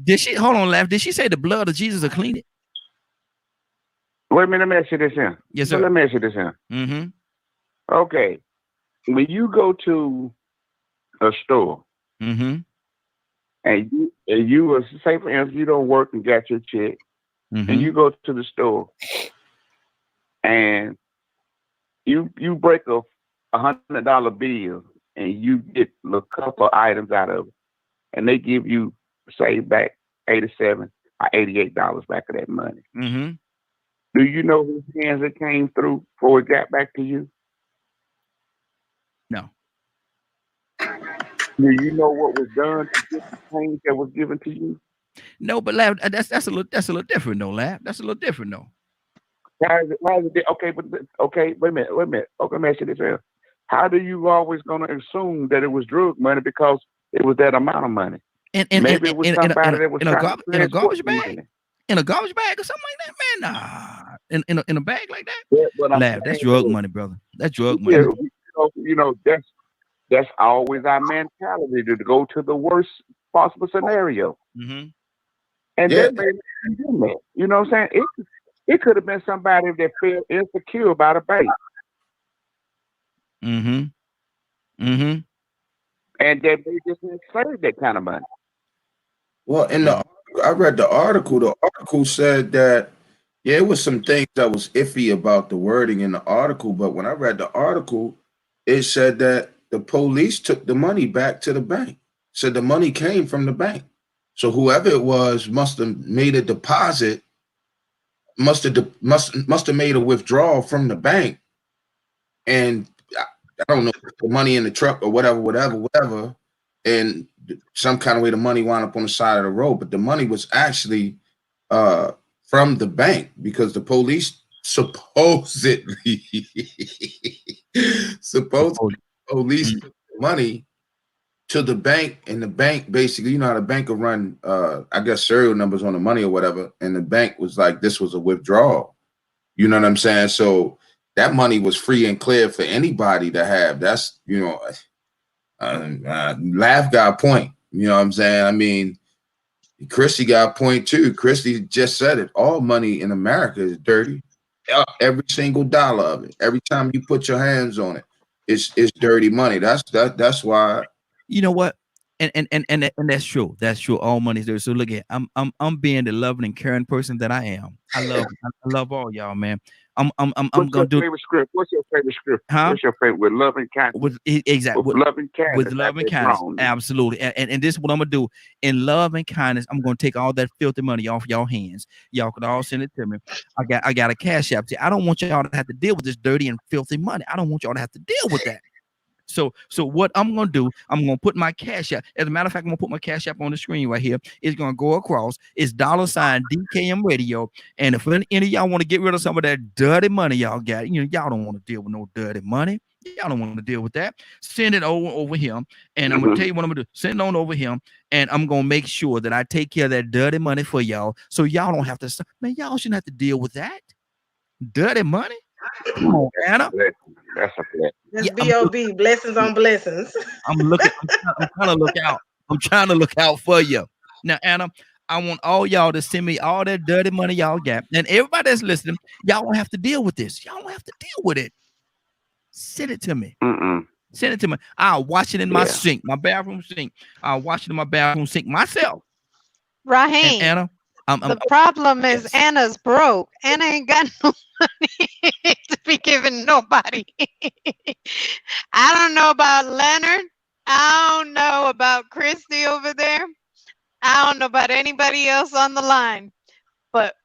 Did she hold on, Laugh? Did she say the blood of Jesus will clean it? Wait a minute, let me ask you this here. Yes, sir. Let me ask you this here. Mm-hmm. Okay. When you go to a store, mm-hmm. and you was, say for instance, you don't work and got your check, mm-hmm. and you go to the store and you break a $100 bill and you get a couple items out of it, and they give you, say, back $87 or $88 back of that money. Mm-hmm. Do you know whose hands it came through before it got back to you? No. Do you know what was done to get the change that was given to you? No, but Laugh, that's a little different, though, Laugh. That's a little different, though. Why is it okay? But okay, wait a minute. Okay, let me ask you this here. How do you always gonna assume that it was drug money because it was that amount of money? And maybe it was somebody that was in a garbage bag, money. In a garbage bag or something like that, man. Nah, in a bag like that. Yeah, Laugh, that's drug money, brother. That's drug money. Yeah, you know that's always our mentality to go to the worst possible scenario. Mm-hmm. And that made me do that. You know what I'm saying? It could have been somebody that felt insecure about a bank. Mm-hmm. Mm-hmm. And that they just didn't save that kind of money. Well, I read the article. The article said that, yeah, it was some things that was iffy about the wording in the article, but when I read the article, it said that the police took the money back to the bank. Said the money came from the bank. So whoever it was must have made a deposit, must have made a withdrawal from the bank, and I don't know, the money in the truck or whatever, and some kind of way the money wound up on the side of the road. But the money was actually from the bank, because the police supposedly police took the money to the bank, and the bank basically, you know how the bank will run, I guess, serial numbers on the money or whatever, and the bank was like, this was a withdrawal. You know what I'm saying? So that money was free and clear for anybody to have. That's, you know, Laugh got a point. You know what I'm saying? I mean, Christy got a point too. Christy just said it. All money in America is dirty. Every single dollar of it. Every time you put your hands on it, it's dirty money. That's why. You know what? And that's true. That's true. All money is there. So look at I'm being the loving and caring person that I am. I love all y'all, man. I'm What's gonna do. your favorite script? What's your favorite script? Huh? What's your favorite? With love and kindness. With exactly With love and kindness. with love and kindness, absolutely. And this is what I'm gonna do. In love and kindness, I'm gonna take all that filthy money off y'all hands. Y'all could all send it to me. I got a cash app. See, I don't want y'all to have to deal with this dirty and filthy money. I don't want y'all to have to deal with that. So what I'm gonna do, I'm gonna put my cash app. As a matter of fact, I'm gonna put my cash app on the screen right here. It's gonna go across. It's $ DKM Radio. And if any of y'all want to get rid of some of that dirty money y'all got, y'all don't want to deal with no dirty money. Y'all don't want to deal with that. Send it over him. And I'm gonna tell you what I'm gonna do. Send it on over him, and I'm gonna make sure that I take care of that dirty money for y'all. So y'all don't have to. Man, y'all shouldn't have to deal with that dirty money. Come on, Anna. That's a blessing. That's B.O.B. Blessings on blessings. I'm trying to look out. I'm trying to look out for you. Now, Anna, I want all y'all to send me all that dirty money y'all got. And everybody that's listening, y'all don't have to deal with this. Y'all don't have to deal with it. Send it to me. Send it to me. I'll wash it in my sink, my bathroom sink. I'll wash it in my bathroom sink myself. Raheem, Anna, the problem is Anna's broke. Anna ain't got no money to be giving nobody. I don't know about Leonard. I don't know about Christy over there. I don't know about anybody else on the line. But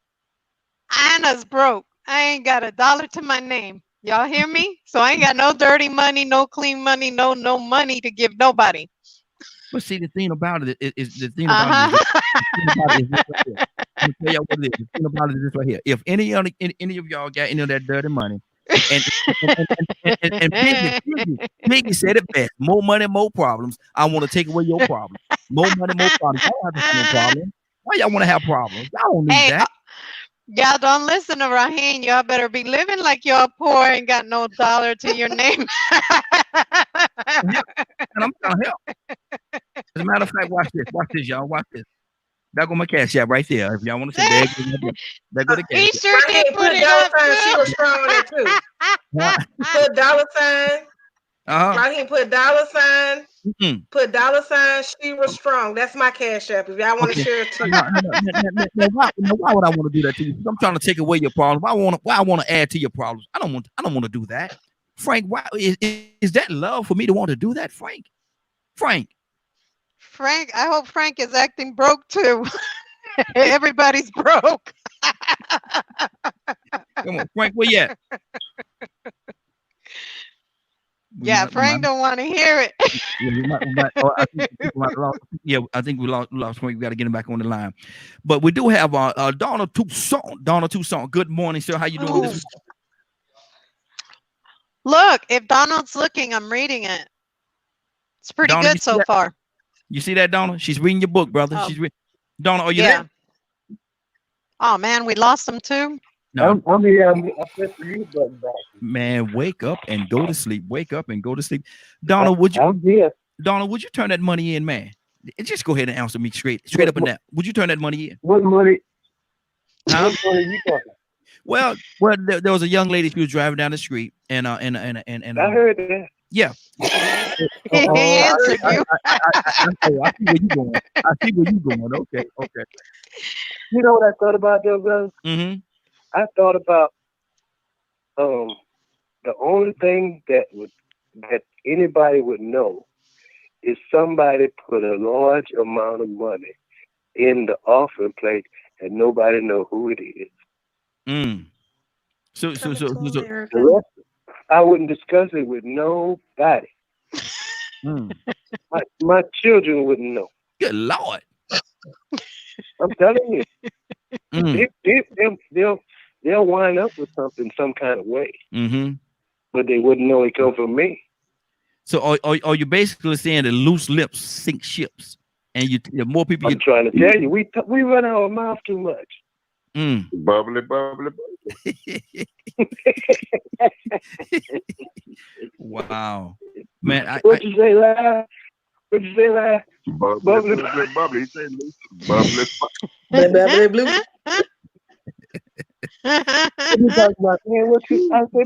Anna's broke. I ain't got $1 to my name. Y'all hear me? So I ain't got no dirty money, no clean money, no money to give nobody. But see, the thing about it is the thing about it is this right here. I'm gonna tell y'all what it is. The thing about it is this right here. If any of y'all got any of that dirty money, and Piggy said it best: more money, more problems. I want to take away your problems. More money, more problems. Y'all don't have to have no problem. Why y'all want to have problems? Y'all don't need that. Y'all don't listen to Raheem. Y'all better be living like y'all poor and got no dollar to your name. And I'm trying to help. As a matter of fact, watch this, y'all. Watch this. That go my cash app right there. If y'all want to say that go the cash. He sure did put it up too. She was strong on that too. Put $. Raheem put $. Put $. She was strong. That's my cash app. If y'all want to share it too. Why would I want to do that to you? I'm trying to take away your problems. Why I want to add to your problems? I don't want to do that. Frank, why is that love for me to want to do that, Frank? Frank, I hope Frank is acting broke too. Everybody's broke. Come on, Frank, where you at? Frank don't want to hear it. I think we lost Frank. We got to get him back on the line. But we do have Donald Toussaint. Donald Toussaint. Good morning, sir. How you doing this morning? Look, if Donald's looking, I'm reading it. It's pretty Donna, good so far. You see that, Donna? She's reading your book, brother. Oh. She's reading. Donna, are you there? Oh man, we lost him too. No. I'm here. I pressed the mute button back. Man, wake up and go to sleep. Wake up and go to sleep. Donna, would you? I'm here. Donna, would you turn that money in, man? Just go ahead and answer me straight up and down. Would you turn that money in? What money? Huh? What money you talking? Well, there was a young lady. She was driving down the street, and I heard that. Yeah. He answered you. I see where you going. I see where you going. Okay. You know what I thought about though, brother? Mm-hmm. I thought about the only thing that anybody would know is somebody put a large amount of money in the offering plate and nobody know who it is. So the rest, I wouldn't discuss it with nobody. My children wouldn't know. Good Lord. I'm telling you. They'll wind up with something some kind of way. Mm-hmm. But they wouldn't know it come from me. So are you basically saying that loose lips sink ships? And the more people I'm trying to tell you, we run our mouth too much. Bubbly, bubbly, bubbly. Wow. Man, What'd you say, lad? Bubbly, bubbly, bubbly. He said bubbly, bubbly, blue. What you talking about, man?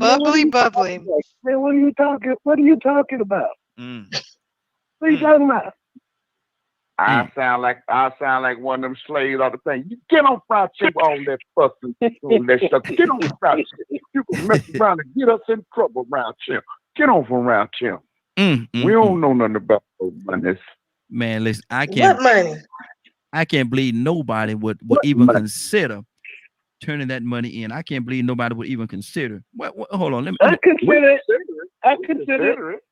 Bubbly, bubbly. Man, what are you talking about? Mm. What are you talking about? I sound like one of them slaves all the time. You get on fried chicken, all that fucking all that stuff. Get on fried chicken. You can mess around and get us in trouble around here. Get on from around here. We don't know nothing about those monies. Man, listen, What money? I can't believe nobody would even consider turning that money in. I can't believe nobody would even consider. Hold on, I consider it.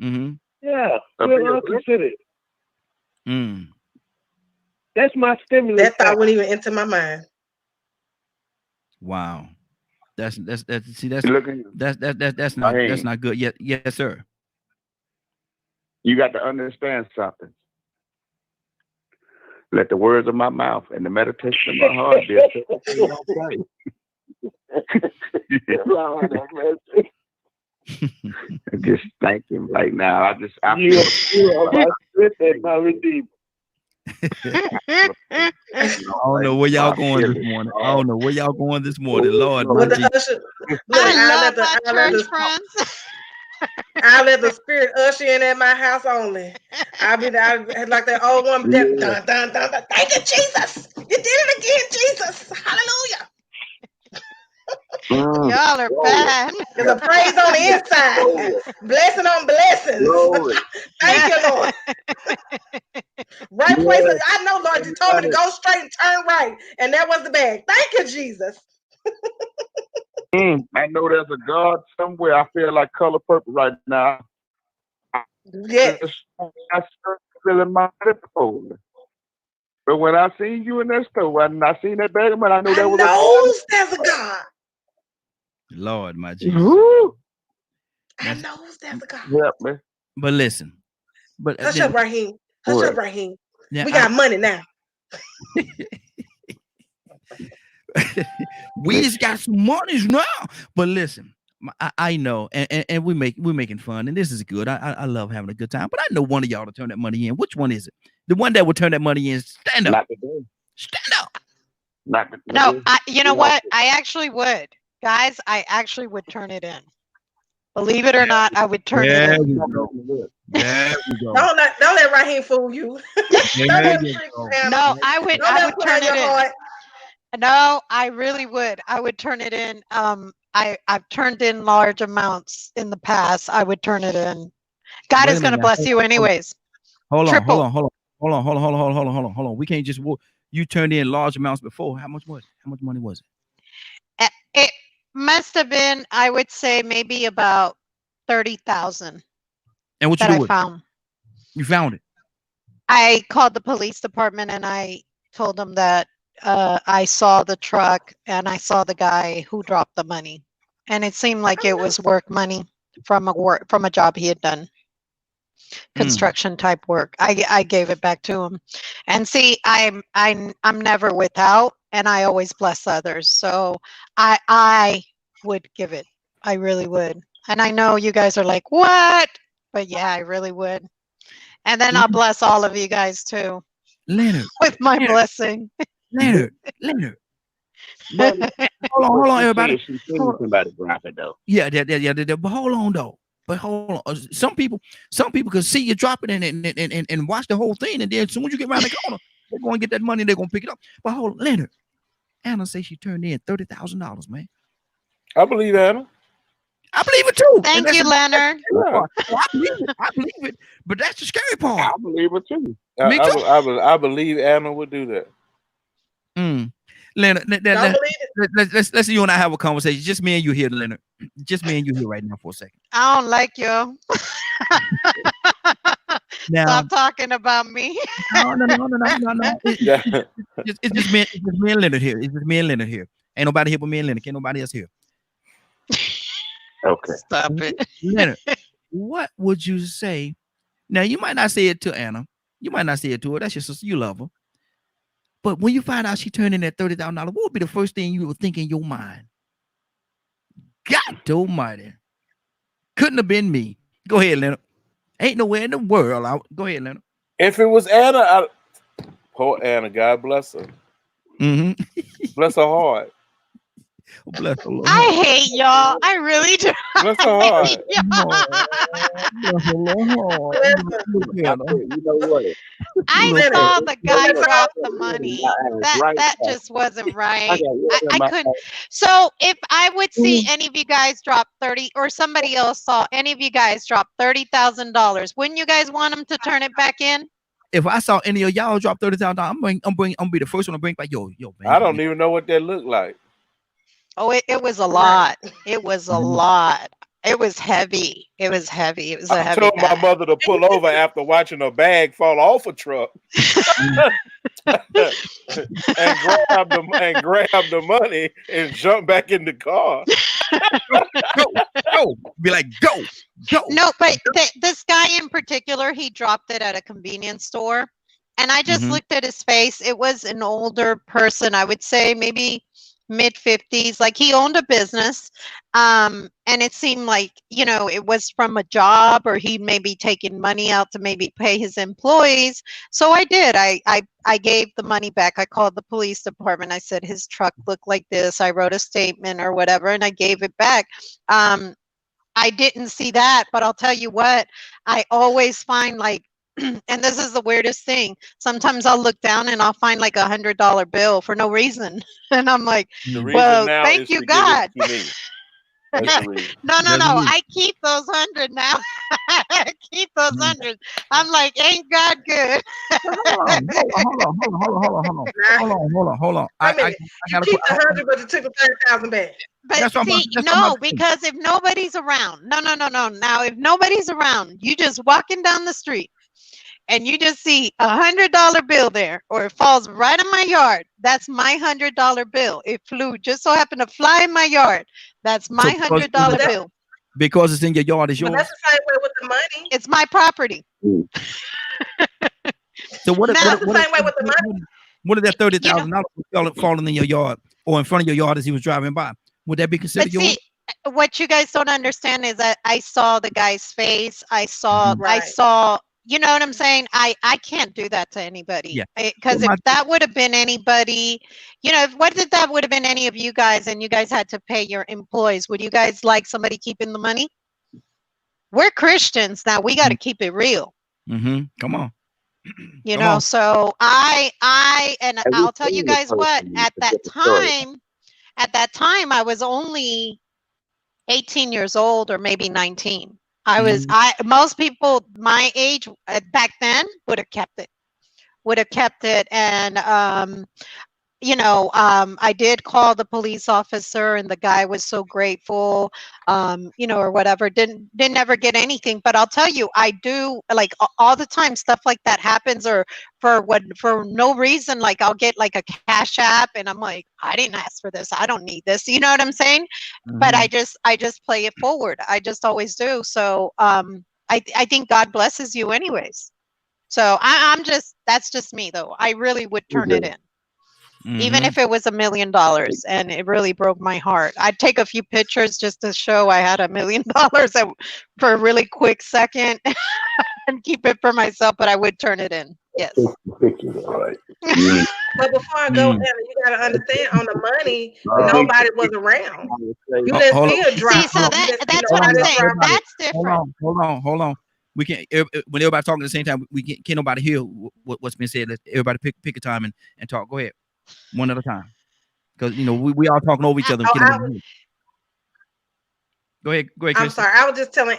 Mm-hmm. Yeah, I consider it. Mm. That's my stimulus. That thought wouldn't even enter my mind. Wow, that's not good. Yes, sir. You got to understand something. Let the words of my mouth and the meditation of my heart be just thank him right now. I my redeemer. I don't know where y'all going this morning. Lord, Well, I love my church friends. I let the spirit usher in at my house only. I like that old woman. Dun, dun, dun, dun. Thank you, Jesus. You did it again, Jesus. Hallelujah. Y'all are bad. There's a praise on the inside. Blessing on blessings. Thank you, Lord. Right place. I know, Lord, you told me to go straight and turn right. And that was the bag. Thank you, Jesus. I know there's a God somewhere. I feel like Color Purple right now. Yes. I'm feeling mighty cold. But when I seen you in that store, and I seen that bag of money, I know that was there's a God. Lord, my Jesus. I know there's a God. Yeah, man. But listen. Hush up, Raheem. Hush up, Raheem. We got money now. We just got some money now. But listen, I know, and we're making fun, and this is good. I love having a good time. But I know one of y'all to turn that money in. Which one is it? The one that will turn that money in. Stand up. Stand up. No, you know what? I actually would. Guys, I actually would turn it in. Believe it or not, I would turn it in. There we go. Don't let Raheem fool you. No, I would turn it in. No, I really would. I would turn it in. I've turned in large amounts in the past. I would turn it in. God is going to bless you anyways. Hold on. We can't just you turned in large amounts before. How much money was it? It must have been, I would say, maybe about 30,000. And what you do with it? You found it. I called the police department and I told them that I saw the truck and I saw the guy who dropped the money, and it seemed like it was work money from a job he had done, construction type work. I gave it back to him, and see, I'm never without, and I always bless others. So I would give it. I really would, and I know you guys are like, what? But yeah, I really would, and then I'll bless all of you guys too, Leonard, with my blessing. Leonard. Hold on, everybody. Yeah. But hold on though. Some people can see you drop it and watch the whole thing, and then as soon as you get around the corner, they're going to get that money and they're going to pick it up. But hold on, Leonard. Anna says she turned in $30,000, man. I believe Anna. I believe it too. Thank you, Leonard. I believe it. But that's the scary part. I believe it too. Me too. I believe Anna would do that. Leonard, let's you and I have a conversation. Just me and you here, Leonard. Just me and you here right now for a second. I don't like you. Now, stop talking about me. No. It's just me and Leonard here. It's just me and Leonard here. Ain't nobody here but me and Leonard. Can't nobody else here. Okay. Stop it. Leonard, what would you say? Now, you might not say it to Anna. You might not say it to her. That's your sister. You love her. But when you find out she turned in that $30,000, what would be the first thing you would think in your mind? God almighty. Couldn't have been me. Go ahead, Leonard. Ain't nowhere in the world. Go ahead, Leonard. If it was Anna, poor Anna, God bless her. Mm-hmm. Bless her heart. Bless the Lord. I hate y'all. I really do. Bless her heart. hate y'all. Bless the Lord. Look I at her. said, you know what? I Look at saw her. the guy Look at drop her. the money. Right. That just wasn't I right. got water in I my couldn't. So if I would see any of you guys drop 30, or somebody else saw any of you guys drop $30,000, wouldn't you guys want them to turn it back in? If I saw any of y'all drop $30,000, I'm gonna be the first one to bring back yo, man. I don't even know what that looked like. Oh, it was a lot. It was a lot. It was heavy. It was heavy. It was a I heavy told my bag. mother to pull over after watching a bag fall off a truck and grab the money and jump back in the car. Go. Be like, go. No, but this guy in particular, he dropped it at a convenience store. And I just looked at his face. It was an older person, I would say maybe mid-50s. Like, he owned a business. And it seemed like, it was from a job, or he may be taking money out to maybe pay his employees. So I did. I gave the money back. I called the police department. I said his truck looked like this. I wrote a statement or whatever, and I gave it back. I didn't see that, but I'll tell you what, I always find, like, and this is the weirdest thing. Sometimes I'll look down and I'll find like $100 bill for no reason. And I'm like, The reason well, now thank is you, to give God. it to me. That's the reason. No. I keep those 100 now. I keep those 100. I'm like, ain't God good? Hold on. I mean, you keep the 100, but you took the 30,000 back. But see, no, because if nobody's around, no. Now, if nobody's around, you just walking down the street and you just see $100 bill there, or it falls right in my yard, that's my $100 bill. It flew, just so happened to fly in my yard. That's my $100 bill. Because it's in your yard, it's yours. But that's the same way with the money. It's my property. So what? That's the same way with the money. What if that $30,000 falling in your yard or in front of your yard as he was driving by? Would that be considered yours? See, what you guys don't understand is that I saw the guy's face. I saw, you know what I'm saying? I can't do that to anybody. Yeah. Because if that would have been anybody, what if that would have been any of you guys and you guys had to pay your employees, would you guys like somebody keeping the money? We're Christians now. We got to keep it real. Come on. So I'll tell you guys what, at that time I was only 18 years old, or maybe 19. Most people my age back then would have kept it. And I did call the police officer, and the guy was so grateful, or whatever. Didn't ever get anything. But I'll tell you, I do, like, all the time stuff like that happens, or for no reason, like I'll get like a Cash App and I'm like, I didn't ask for this. I don't need this. You know what I'm saying? But I just play it forward. I just always do. So I think God blesses you anyways. So that's just me though. I really would turn it in. Even if it was $1 million, and it really broke my heart. I'd take a few pictures just to show I had $1 million for a really quick second and keep it for myself, but I would turn it in. Yes. Pictures, all right. But before I go, Anna, you gotta understand, on the money, nobody was around. You didn't see a drop. See, so that's what I'm saying. That's different. Hold on. We can't, when everybody talking at the same time, can't nobody hear what's been said. Let everybody pick a time and talk. Go ahead. One at a time, because we all talking over each other. Go ahead. I'm sorry. I was just telling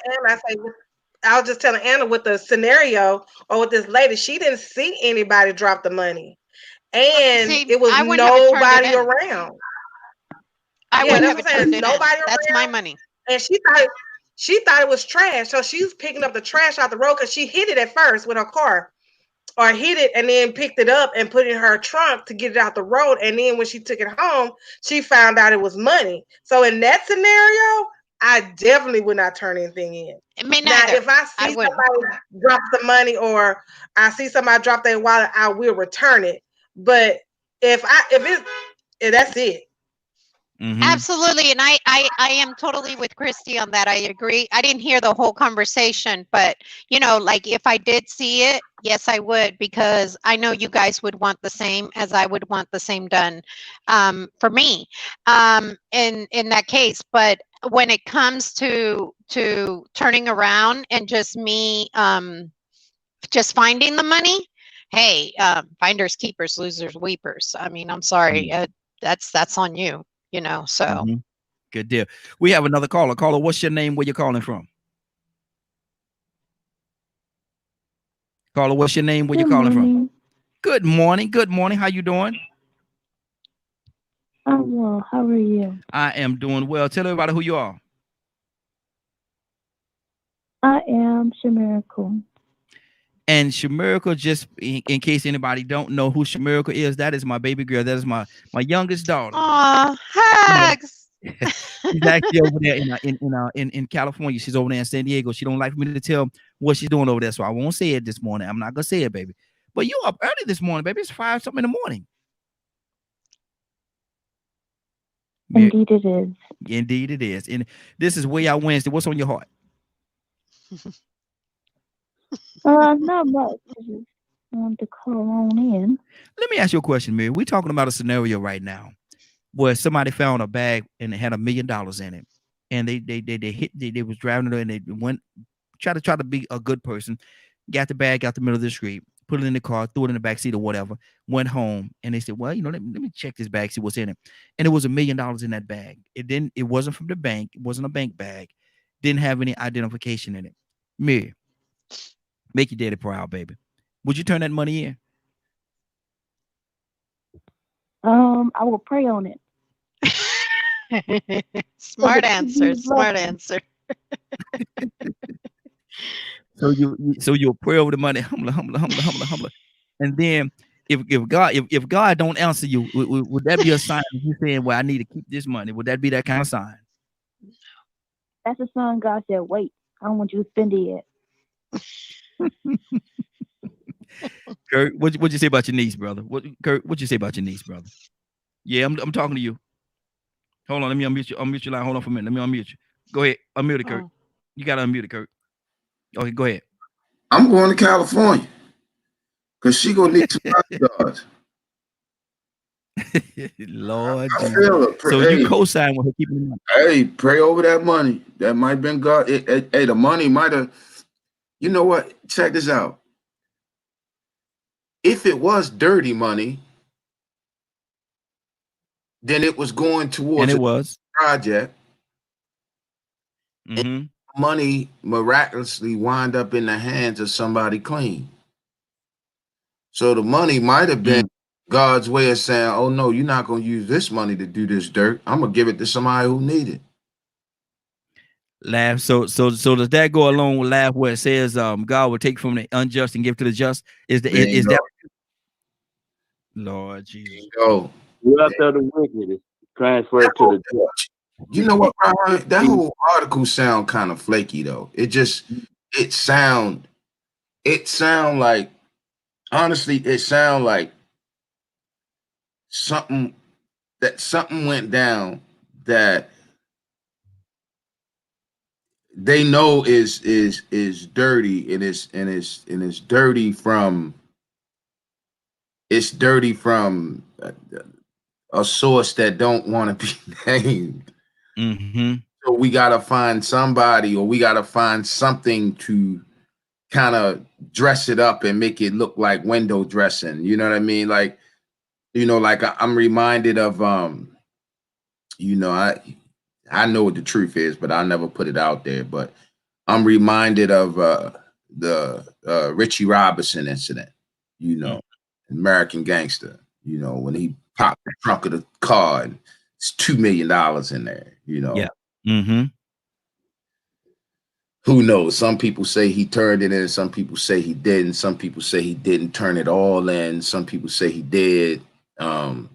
Anna with the scenario, or with this lady, she didn't see anybody drop the money, and it was nobody around. I would have turned it nobody in. That's my money. And she thought it was trash, so she was picking up the trash out the road, because she hit it at first with her car. Or hit it and then picked it up and put it in her trunk to get it out the road. And then when she took it home, she found out it was money. So in that scenario, I definitely would not turn anything in. Now, if I see somebody drop the money, or I see somebody drop their wallet, I will return it. But if that's it. Absolutely. And I am totally with Christy on that. I agree. I didn't hear the whole conversation, but like if I did see it, yes, I would, because I know you guys would want the same as I would want the same done for me in that case. But when it comes to turning around and just me just finding the money, hey, finders keepers, losers weepers. I mean, I'm sorry, that's on you. So good deal. We have another caller. Caller, what's your name? Where you calling from? Caller, what's your name? Where you calling from? Good morning. Good morning. How you doing? I'm well. How are you? I am doing well. Tell everybody who you are. I am Shamirical. And Shamirical, just in case anybody don't know who Shamirical is, that is my baby girl. That is my youngest daughter. Aw, hugs. She's actually over there in California. She's over there in San Diego. She don't like me to tell what she's doing over there, so I won't say it this morning. I'm not gonna say it, baby. But you up early this morning, baby. It's 5 something in the morning. Indeed it is. Indeed it is. And this is Way Out Wednesday. What's on your heart? Not much. I just wanted to call on in. Let me ask you a question, Mary. We're talking about a scenario right now where somebody found a bag and it had $1 million in it, and they was driving it and they went try to be a good person, got the bag out the middle of the street, put it in the car, threw it in the back seat or whatever, went home, and they said, well, let me check this bag, see what's in it, and it was $1 million in that bag. It wasn't from the bank, it wasn't a bank bag, didn't have any identification in it. Mary, make your daddy proud, baby. Would you turn that money in? I will pray on it. Smart answer. Smart answer. So you'll pray over the money, humble. And then if God don't answer you, would that be a sign of you saying, well, I need to keep this money? Would that be that kind of sign? That's a sign God said, wait, I don't want you to spend it yet. Kurt, what'd you say about your niece, brother? What'd you say about your niece, brother? Yeah, I'm talking to you. Hold on, let me unmute you. Unmute your line. Hold on for a minute. Let me unmute you. Go ahead. Unmute it, Kurt. You gotta unmute it, Kurt. Okay, go ahead. I'm going to California because she gonna need some bodyguards. Lord, so you co-sign with her keeping the money. Hey, pray over that money. That might have been God. Hey, the money might have. You know what? Check this out. If it was dirty money, then it was going towards a project. Mm-hmm. Money miraculously wind up in the hands of somebody clean. So the money might have been God's way of saying, oh no, you're not going to use this money to do this dirt. I'm going to give it to somebody who need it. Laugh. So does that go along with laugh where it says God will take from the unjust and give to the just? Is that Lord Jesus? Go. Wealth of the wicked is transferred to the just. You know what, Brian? That whole article sound kind of flaky though. It sound like, honestly, it sound like something went down that they know is dirty, and it's dirty from a source that don't want to be named. Mm-hmm. So we gotta find somebody, or we gotta find something to kind of dress it up and make it look like window dressing. You know what I mean? Like, like I'm reminded of I know what the truth is, but I'll never put it out there. But I'm reminded of the Richie Robinson incident, American Gangster, when he popped the trunk of the car and it's $2 million in there, Yeah. Mm-hmm. Who knows? Some people say he turned it in. Some people say he didn't. Some people say he didn't turn it all in. Some people say he did. But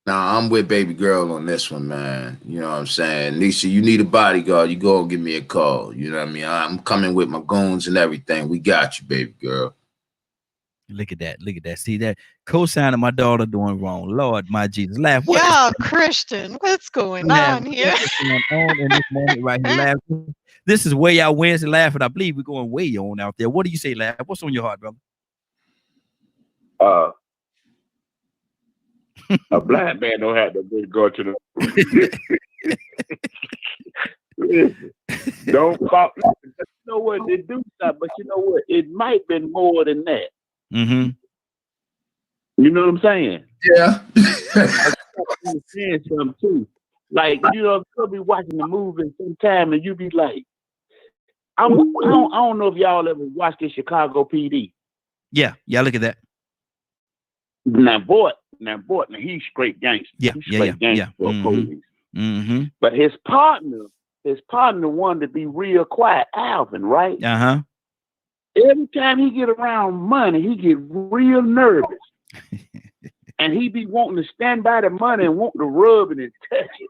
now I'm with baby girl on this one, man. You know what I'm saying? Nisha, you need a bodyguard, you go and give me a call. You know what I mean? I'm coming with my goons and everything. We got you, baby girl. Look at that. Look at that. See that co-signing my daughter doing wrong. Lord, my Jesus. Laugh. What Yeah, Christian, what's going laugh, on here? what's going on in this moment right here? Laugh. This is Way Out Wednesday laughing. I believe we're going way on out there. What do you say, Laugh? What's on your heart, brother? A blind man don't have to go to the. Don't call. You know what? They do stuff, but you know what? It might have been more than that. Mm-hmm. You know what I'm saying? Yeah. I'm saying something too. Like, you know, you'll be watching the movie sometime and you be like, I don't know if y'all ever watched the Chicago PD. Yeah. Look at that. Now, he's straight gangster. Yeah. He's straight gangster for police. Mm-hmm. But his partner wanted to be real quiet, Alvin, right? Uh-huh. Every time he get around money, he get real nervous. And he be wanting to stand by the money and want to rub it and touch it.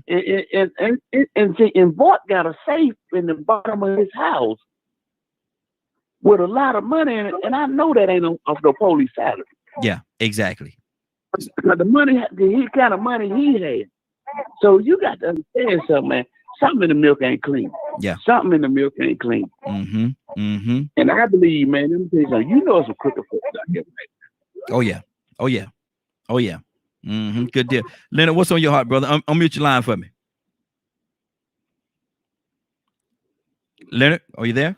Mm-hmm. And Bort got a safe in the bottom of his house with a lot of money in it, and I know that ain't off the police salary. Yeah, exactly. The money, the kind of money he had. So you got to understand something, man. Something in the milk ain't clean. Yeah. Something in the milk ain't clean. Mm-hmm. Mm-hmm. And I believe, man, let me tell you something. You know some crooked folks out here, man. Oh yeah. Oh yeah. Oh yeah. Mm-hmm. Good deal. Leonard, what's on your heart, brother? Unmute your line for me. Leonard, are you there?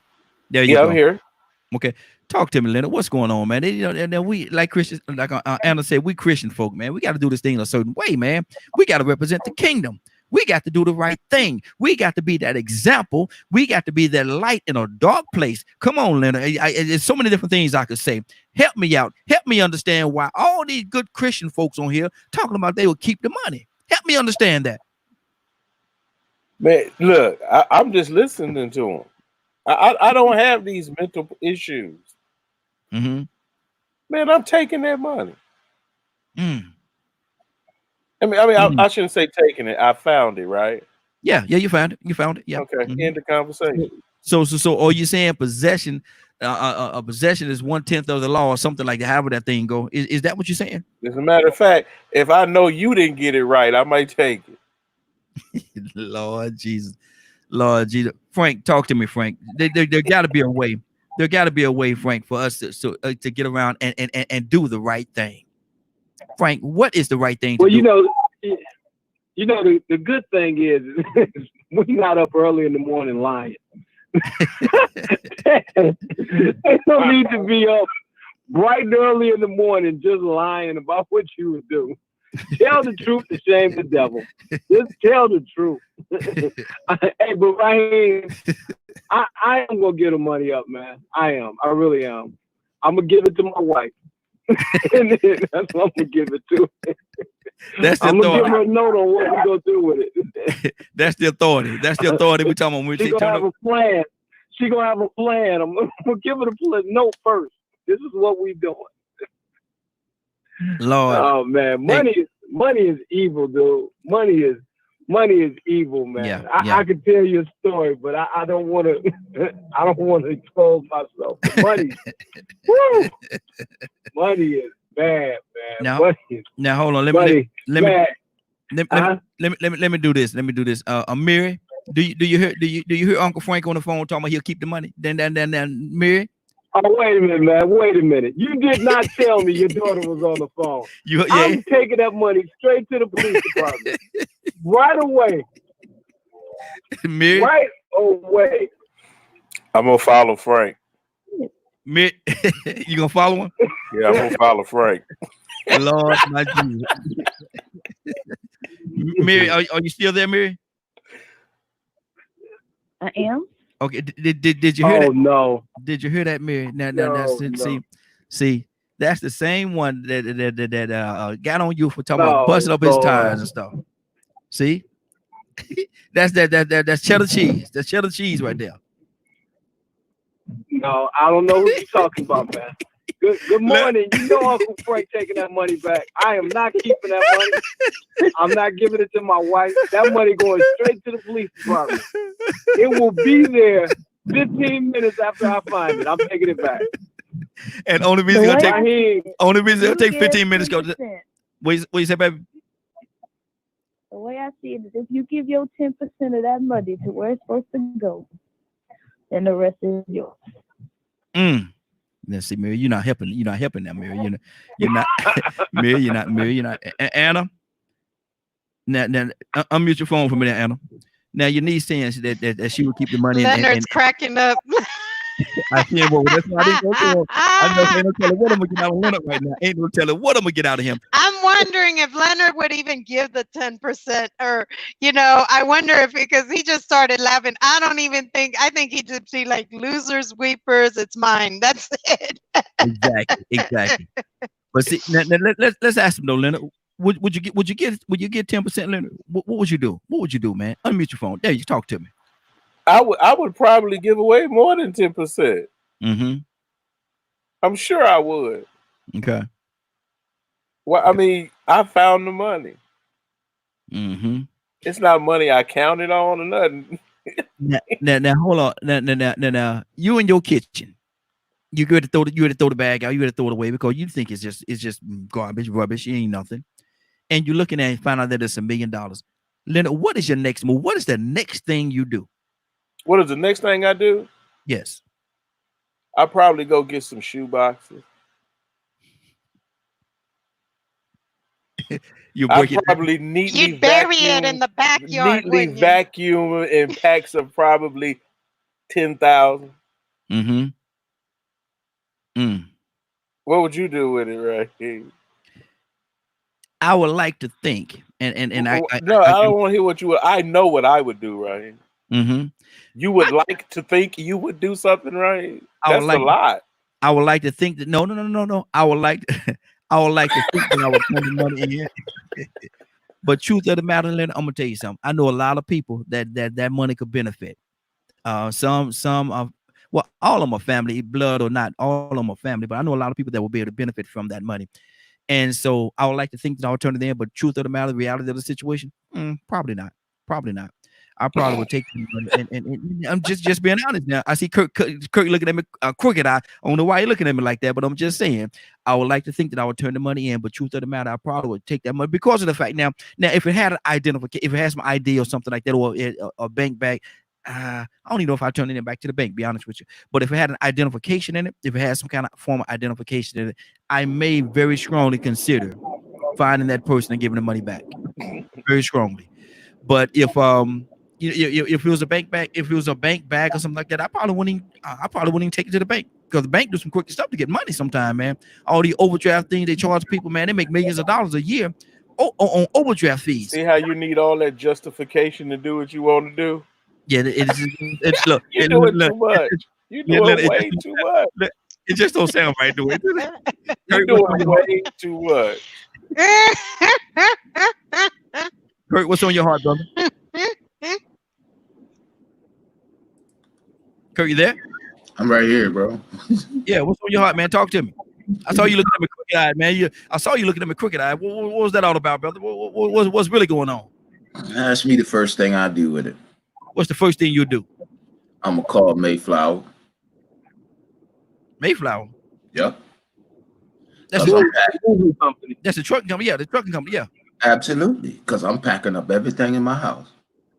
There you go. I'm here. Okay. Talk to me, Leonard. What's going on, man? You know, and we like Christians, like Anna said, we Christian folk, man. We got to do this thing a certain way, man. We got to represent the kingdom. We got to do the right thing. We got to be that example. We got to be that light in a dark place. Come on, Leonard. There's so many different things I could say. Help me out. Help me understand why all these good Christian folks on here talking about they will keep the money. Help me understand that. Man, look, I'm just listening to them. I don't have these mental issues. Mm-hmm. Man, I'm taking that money. Mm. I shouldn't say taking it. I found it, right? Yeah, you found it. Yeah. Okay. End the conversation. So are you saying possession? A possession is 1/10 of the law, or something like that. However that thing go. Is that what you're saying? As a matter of fact, if I know you didn't get it right, I might take it. Lord Jesus, Frank, talk to me, Frank. There got to be a way. There got to be a way, Frank, for us to get around and do the right thing. Frank, what is the right thing to do? The good thing is we're not up early in the morning lying. There's no need to be up bright and early in the morning just lying about what you would do. Tell the truth to shame the devil. Just tell the truth. Hey, but Raheem, I am gonna get the money up, man. I am. I really am. I'm gonna give it to my wife. And that's what I'm gonna give it to. That's the I'm gonna authority. give her a note on what we're gonna do with it. That's the authority. That's the authority we're talking about. She's gonna have a plan. She's gonna have a plan. I'm gonna give her the note first. This is what we're doing. Lord. Oh man, money is evil, dude. Money is evil, man. Yeah, I could tell you a story, but I don't want to. I don't want to expose myself. Money, woo, money is bad, man. Now hold on. Let me do this. Mary, do you hear Uncle Frank on the phone talking about he'll keep the money? Then Mary. Oh, wait a minute, man. Wait a minute. You did not tell me your daughter was on the phone. I'm taking that money straight to the police department. Right away. Mary? Right away. I'm going to follow Frank. Mary, you going to follow him? Yeah, I'm going to follow Frank. Lord, my Jesus. Mary, are you still there, Mary? I am. Okay, did you hear that? Oh no! Did you hear that, Mary? Now, see, that's the same one that got on you for talking about busting up his tires and stuff. See, that's cheddar cheese. That's cheddar cheese right there. No, I don't know who you're talking about, man. Good morning. You know Uncle Frank taking that money back. I am not keeping that money. I'm not giving it to my wife. That money going straight to the police department. It will be there 15 minutes after I find it. I'm taking it back. And only reason The it'll way take only reason it'll you take give 15 minutes. Go. 10%. What you say, baby? The way I see it is if you give your 10% of that money to where it's supposed to go, then the rest is yours. Let's see, Mary, you're not helping. You're not helping that, Mary. You're not Mary. You're not. Anna. Now, unmute your phone for me, Anna. Now, your niece saying that she will keep the money. Leonard's cracking up. I see. Well, that's why I didn't go to him. I know ain't no telling what I'm gonna get out of Leonard right now. Ain't no telling what I'm gonna get out of him. I'm wondering if Leonard would even give the 10%, or I wonder if, because he just started laughing. I don't even think. I think he just be like, losers, weepers. It's mine. That's it. Exactly. But see, let's ask him though, Leonard. Would you get 10%, Leonard? What would you do? What would you do, man? Unmute your phone. There, you talk to me. I would probably give away more than 10%. Mm-hmm. I'm sure I would. Okay. Well, I mean, I found the money. Mm-hmm. It's not money I counted on or nothing. Now, hold on. Now, you in your kitchen. You got to throw the bag out. You got to throw it away because you think it's just garbage, rubbish. It ain't nothing. And you're looking at it and find out that it's $1 million. Leonard, what is your next move? What is the next thing you do? What is the next thing I do? Yes. I'll probably go get some shoe boxes. I'll probably neatly You'd bury it in the backyard. Neatly vacuum in packs of probably 10,000. Mm-hmm. What would you do with it, right? I would like to think, and I don't want to hear what you would. I know what I would do, right? Mm-hmm. You would like to think you would do something, right? That's a lot. I would like to think that no. I would like to think that I would put the money in. But truth of the matter, Leonard, I'm gonna tell you something. I know a lot of people that money could benefit. Some of all of them are family, blood or not, all of them are family. But I know a lot of people that will be able to benefit from that money. And so I would like to think that I'll turn it in. But truth of the matter, the reality of the situation, probably not. I probably would take the money, and I'm just being honest now. I see Kirk looking at me crooked eye. I don't know why you're looking at me like that, but I'm just saying I would like to think that I would turn the money in. But truth of the matter, I probably would take that money because of the fact now if it had an identification, if it has some ID or something like that, or a bank bag, I don't even know if I turn it in back to the bank, be honest with you. But if it had an identification in it, if it has some kind of form of identification in it, I may very strongly consider finding that person and giving the money back. Very strongly. But if it was a bank bag, or something like that, I probably wouldn't even take it to the bank, because the bank do some quick stuff to get money sometimes, man. All the overdraft things they charge people, man, they make millions of dollars a year on overdraft fees. See how you need all that justification to do what you want to do? Yeah, it's look. You're doing too much. You're doing way too much. It just don't sound right, do it? You're doing way too much. Kurt, what's on your heart, brother? Kurt, you there? I'm right here, bro. Yeah, what's on your heart, man? Talk to me. I saw you looking at me crooked-eyed, man. I saw you looking at me crooked-eyed. What was that all about, brother? What's really going on? Ask me the first thing I do with it. What's the first thing you do? I'm gonna call Mayflower. Mayflower? Yep. That's a company. That's a trucking company. Yeah, the trucking company. Yeah. Absolutely, because I'm packing up everything in my house.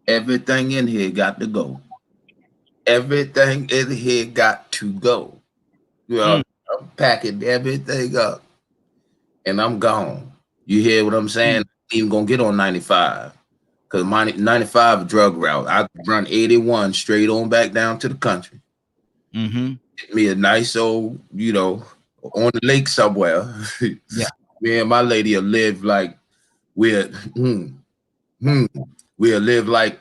Everything in here got to go. Everything in here got to go. I'm packing everything up, and I'm gone. You hear what I'm saying? I'm even gonna get on 95, because my 95 drug route. I run 81 straight on back down to the country. Get me a nice old, on the lake somewhere. Yeah. Me and my lady will live like we'll live like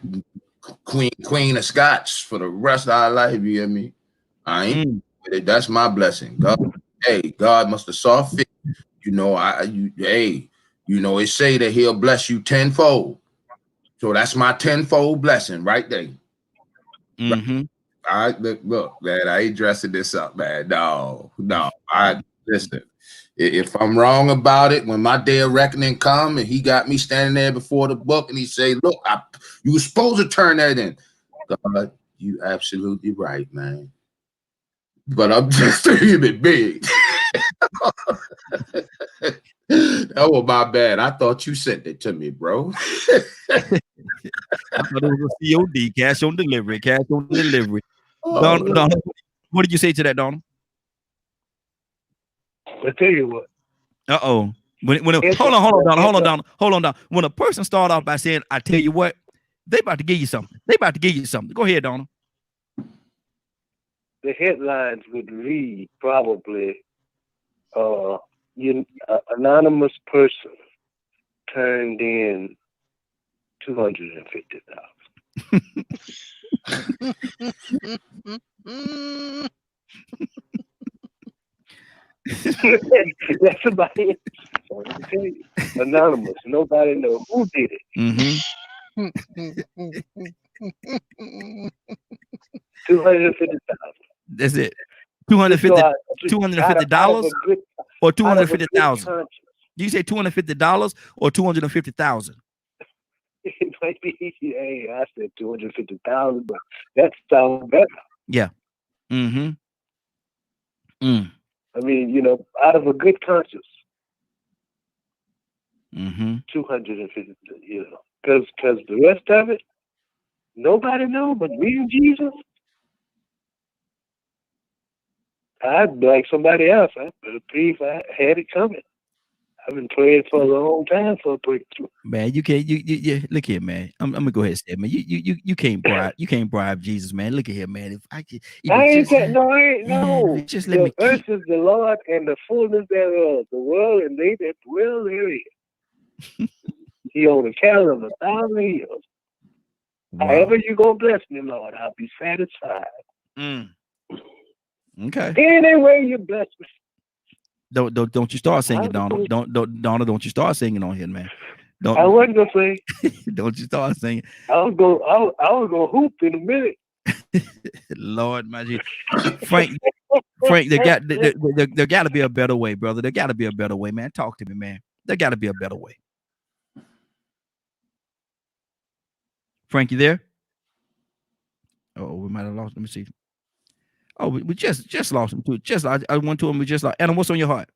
Queen of Scots for the rest of our life. You hear me? I ain't with it. That's my blessing. God must have saw fit. It say that he'll bless you tenfold. So that's my tenfold blessing right there. Look, man, I ain't dressing this up, man. No. Listen. If I'm wrong about it, when my day of reckoning come and he got me standing there before the book and he say, look, you were supposed to turn that in. God, you absolutely right, man. but I'm just a human being. That was my bad. I thought you sent it to me, bro. I thought it was a COD, cash on delivery, cash on delivery. Donald, what did you say to that, Donald? I tell you what. Uh-oh. Hold on, Donald. When a person start off by saying, I tell you what, they about to give you something. Go ahead, Donald. The headlines would read probably, anonymous person turned in $250,000. That's about it. Anonymous. Nobody knows who did it. $250,000. That's it. $250 or 250,000. Do you say $250 or 250,000? It might be. Hey, I said 250,000, but that sounds better. Yeah. I mean, out of a good conscience. 250, because the rest of it, nobody knows but me and Jesus. I'd be like somebody else. I believe I had it coming. I've been praying for a long time for a breakthrough. Man, you can't. You look here, man. I'm gonna go ahead and say, man. You can't bribe. You can't bribe Jesus, man. Look at here, man. I ain't. Just let me. The earth is the Lord and the fullness thereof, the world and they that dwell therein. He on the cattle of 1,000 hills. Wow. However you gonna bless me, Lord, I'll be satisfied. Okay. Any way you bless me. Don't you start singing, Donald. Don't you start singing on here, man. I wasn't gonna sing. Don't you start singing. I was gonna hoop in a minute. Lord, my Jesus. Frank, there gotta be a better way, brother. There gotta be a better way, man. Talk to me, man. There gotta be a better way. Frank, you there? Oh, we might have lost. Let me see. Oh, we just lost him too. I went to him. We just lost. Anna, what's on your heart?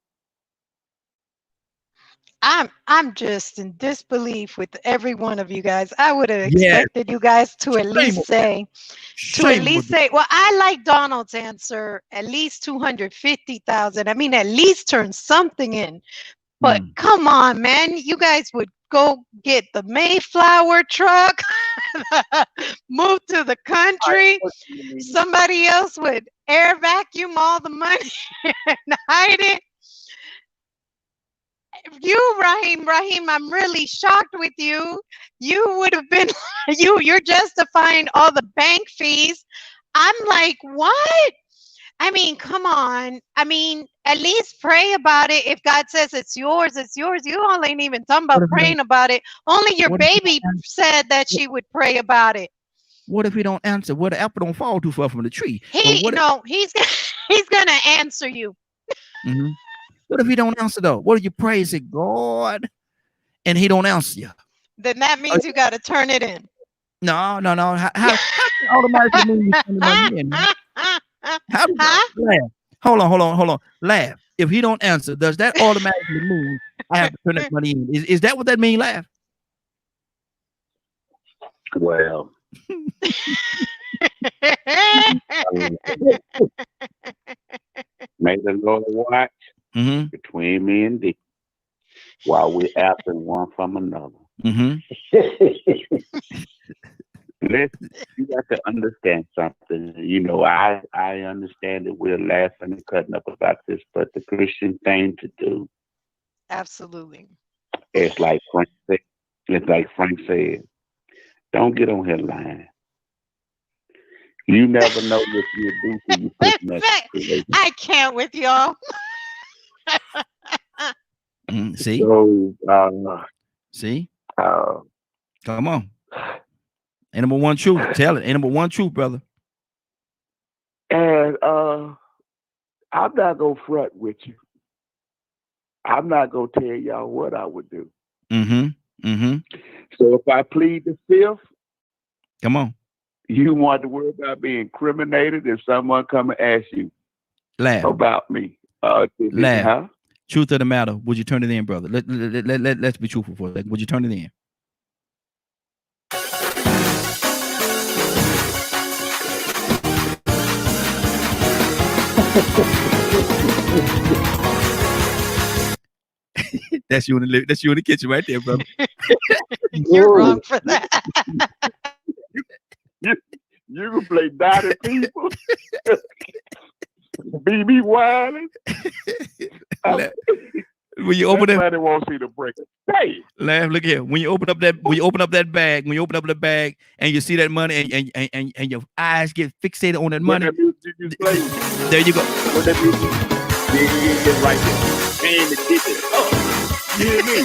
I'm just in disbelief with every one of you guys. I would have expected you guys to at least say, well, I like Donald's answer, at least 250,000. I mean, at least turn something in. But come on, man, you guys would go get the Mayflower truck, move to the country. Somebody else would air vacuum all the money and hide it. You, Raheem, I'm really shocked with you. You would have been, you're justifying all the bank fees. I'm like, what? I mean, come on. I mean, at least pray about it. If God says it's yours, it's yours. You all ain't even talking about praying about it. Only your baby said that she would pray about it. What if he don't answer? What if the apple don't fall too far from the tree? He's gonna answer you. What if he don't answer though? What if you pray and say, God, and he don't answer you? Then that means you got to turn it in. No. How automatically mean you turn the money in? How do you laugh? Hold on. Laugh. If he don't answer, does that automatically mean I have to turn that money in? Is that what that means? Laugh. Well. May the Lord watch between me and thee while we're absent one from another. Listen, you got to understand something. I understand that we're laughing and cutting up about this, but the Christian thing to do. Absolutely. It's like Frank said. Don't get on here lying. You never know what you do till you put that. I can't with y'all. See? So, see? Come on. Ain't number one truth. Tell it. Ain't number one truth, brother. And I'm not gonna front with you. I'm not gonna tell y'all what I would do. So if I plead the fifth, come on. You want to worry about being incriminated if someone come and ask you, Laugh. about me. Laugh. Huh? Truth of the matter. Would you turn it in, brother? Let's be truthful for a second. Would you turn it in? That's you in the kitchen right there, brother. You're wrong for that. You can play Dottie people. BB whining. When you open it, everybody won't see the break. Hey, Laugh. Look here. When you open up that bag, and you see that money, and your eyes get fixated on that money. There you go. What that music? Yeah, right there. In the kitchen. Oh, you hear me?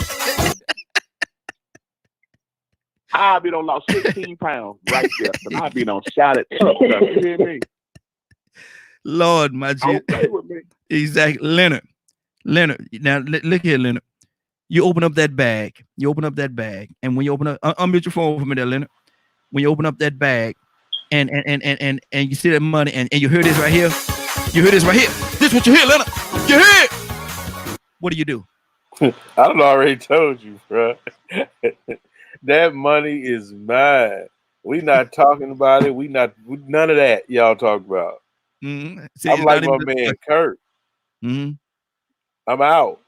I be on lost 16 pounds right there, but I be on shot it up. You hear me? Lord, my G. Okay with me. Exactly, Leonard. Now look here, Leonard. You open up that bag. And when you open up, unmute your phone for me there, Leonard. When you open up that bag, and you see that money, and you hear this right here. This is what you hear, Leonard. You hear it. What do you do? I done already told you, bro. That money is mine. We not talking about it. None of that y'all talk about. Mm-hmm. See, I'm like my man Kurt. Mm-hmm. I'm out.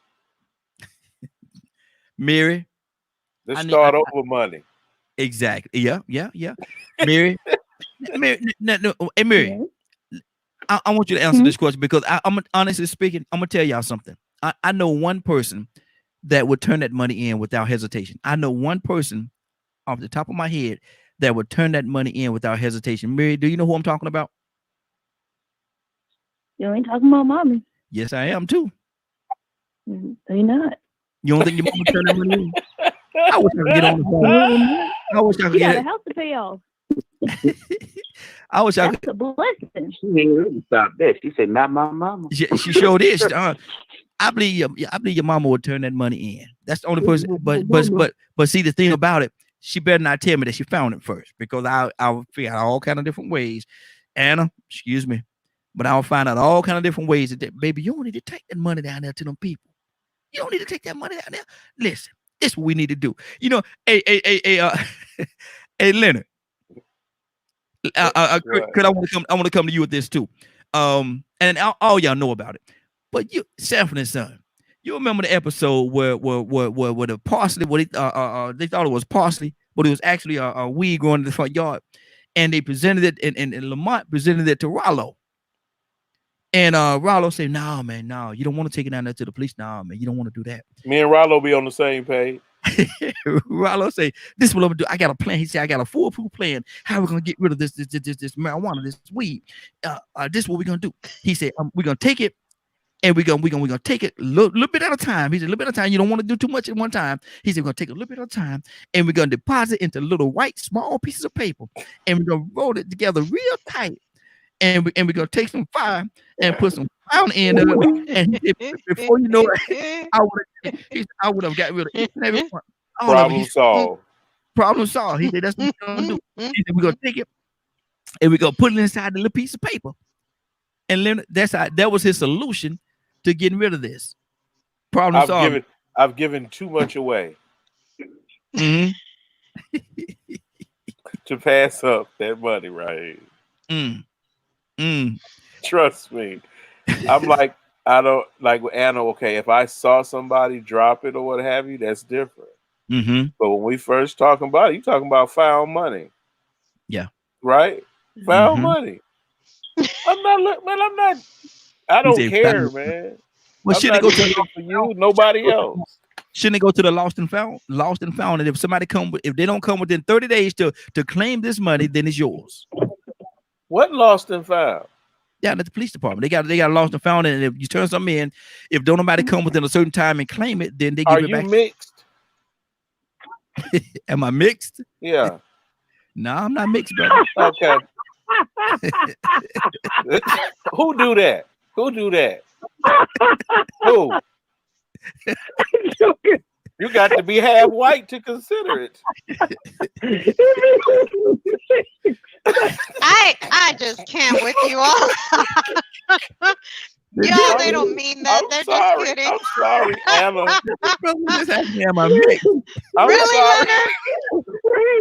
Mary, let's start over money. Exactly. Yeah. Mary, Mary, I want you to answer this question because I'm honestly speaking. I'm gonna tell y'all something. I know one person that would turn that money in without hesitation. I know one person off the top of my head that would turn that money in without hesitation. Mary, do you know who I'm talking about? You ain't talking about mommy. Yes, I am too. No, you're not. You don't think your mama turn that money in? I wish I could get on the phone. I wish I could get a house to pay off. I wish I could. That's a blessing. She didn't really stop that. She said, "Not my mama." She showed this. I believe your mama would turn that money in. That's the only person. But see, the thing about it, she better not tell me that she found it first, because I'll figure out all kind of different ways. Anna, excuse me, but I'll find out all kind of different ways that, baby, you don't need to take that money down there to them people. You don't need to take that money down there. Listen, this is what we need to do. You know, hey, Leonard. Cause I want to come to you with this too. And all y'all know about it. But you, Sanford and Son, you remember the episode where the parsley, they thought it was parsley, but it was actually a weed growing in the front yard, and they presented it, and Lamont presented it to Rollo. And Rollo said, "No, man, no, you don't want to take it down there to the police. No, man, you don't want to do that." Me and Rollo be on the same page. Rollo say, "This is what I'm gonna do. I got a plan." He said, "I got a foolproof plan. How we're gonna get rid of this marijuana, this weed. This is what we're gonna do." He said, "We're gonna take it, and we're gonna take it a little bit at a time." He said, "A little bit at a time. You don't want to do too much at one time." He said, "We're gonna take a little bit at a time, and we're gonna deposit into little white small pieces of paper, and we're gonna roll it together real tight, and we're gonna take some fire and put some pound in it." And before you know it, I would have got rid of each and every one. Problem solved. Problem solved. He said, "That's what we're gonna do." He said, "We're gonna take it and we're gonna put it inside the little piece of paper." And then that was his solution to getting rid of this. Problem solved. I've given too much away. Mm-hmm. To pass up that money, right? Trust me. I'm like, I don't like with Anna. Okay, if I saw somebody drop it or what have you, that's different. Mm-hmm. But when we first talking about it, you talking about found money. Yeah. Right? Found money. I'm not. I don't care, man. Well, shouldn't it go to for you? Nobody else. Shouldn't it go to the lost and found? And if somebody if they don't come within 30 days to claim this money, then it's yours. What lost and found? Yeah, that's the police department. They got lost and found, and if you turn something in, if don't nobody come within a certain time and claim it, then they give it back. Are you mixed? Am I mixed? Yeah. No, I'm not mixed, brother. Okay. Who do that? Who? You got to be half white to consider it. I just can't with you all. Yo, they don't mean that. I'm They're sorry. just kidding. I'm sorry, Anna. Brother just asked me, am I mixed? I'm Really, sorry.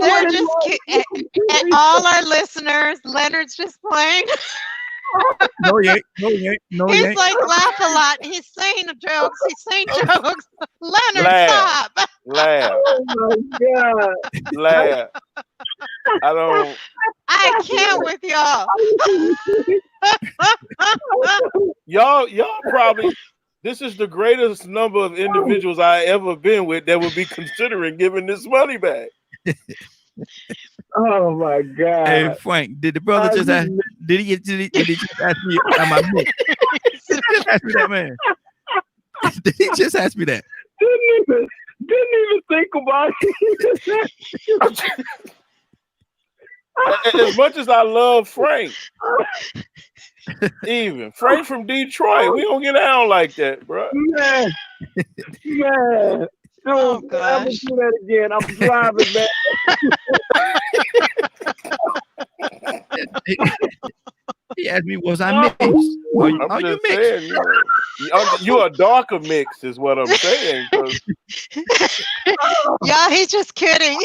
Leonard? They're just kidding. All our listeners, Leonard's just playing. No, you ain't. No, you ain't. No, you He's ain't. like laugh a lot. He's saying jokes. He's saying jokes. Leonard, Laugh. stop. Laugh. Oh my God. Laugh. I don't. I can't with y'all. Y'all probably. This is the greatest number of individuals I ever been with that would be considering giving this money back. Oh my God. Hey Frank, did the brother just ask? Did he just ask me? Am I mixed? Did he just ask me that, man? Did he just ask me that? Didn't even think about it. As much as I love Frank, even Frank from Detroit, we don't get down like that, bro. Man. Oh, I'm gonna gosh. do that again. I'm driving, man. He asked me, was I mixed? Are you I'm just mixed? saying, you're a darker mix, is what I'm saying. 'Cause Y'all, he's just kidding.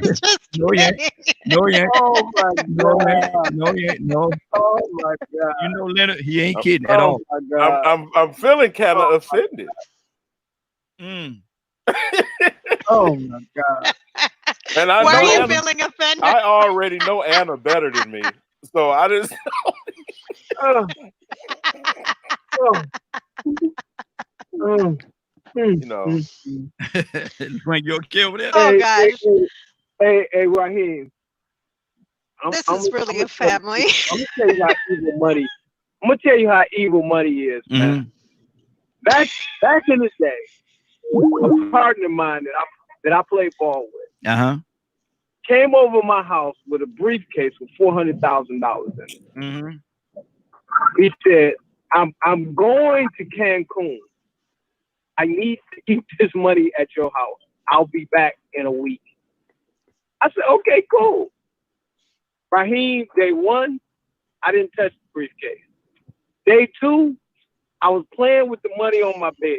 He's just No, you ain't. kidding. No, you ain't. Oh my No, you ain't. God. No, you ain't. No. Oh my God. You know, Leonard, he ain't kidding at all. Oh my God. I'm feeling kind of offended. Mm. Oh my God. And I Why know are you Anna, feeling offended? I already know Anna better than me, so I just Oh. Oh. Oh. you know. Frank, you okay over there? Oh, gosh. Hey, Raheem. This is really a family. I'm gonna tell you how evil money. I'm gonna tell you how evil money is, man. Back in the day, a partner of mine that I played ball with Uh-huh. came over my house with a briefcase with $400,000 in it. Mm-hmm. He said, I'm going to Cancun. I need to keep this money at your house. I'll be back in a week. I said, okay, cool. Raheem, day one, I didn't touch the briefcase. Day two, I was playing with the money on my bed.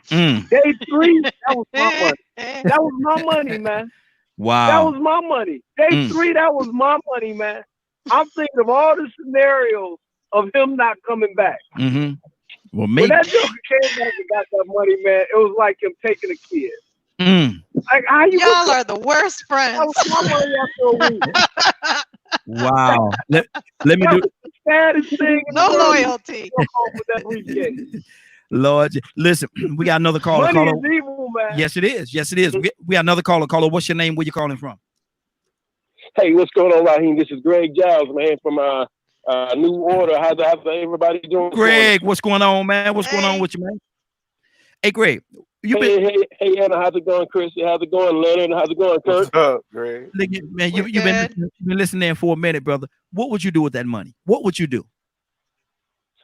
Day three, that was my money. That was my money, man. Wow. That was my money. Day three, that was my money, man. I'm thinking of all the scenarios of him not coming back. Mm-hmm. Well, When maybe. that joker came back and got that money, man, it was like him taking a kid. Like, how you Y'all are the worst friends. That was my money after a week. Wow. Let me That do. was the saddest thing in No the world. loyalty. Come home with that briefcase. Lord, listen, we got another caller. Money Caller. is evil, man. Yes, it is. Yes, it is. We got another caller. Caller, what's your name? Where you calling from? Hey, what's going on, Raheem? This is Greg Giles, man, from New Order. How's everybody doing? Greg, what's going on, man? What's going on with you, man? Hey, Greg, Hey, Anna, how's it going, Chris? How's it going, Leonard? How's it going, Kurt? What's up, Greg? Man, you've been listening in for a minute, brother. What would you do with that money? What would you do?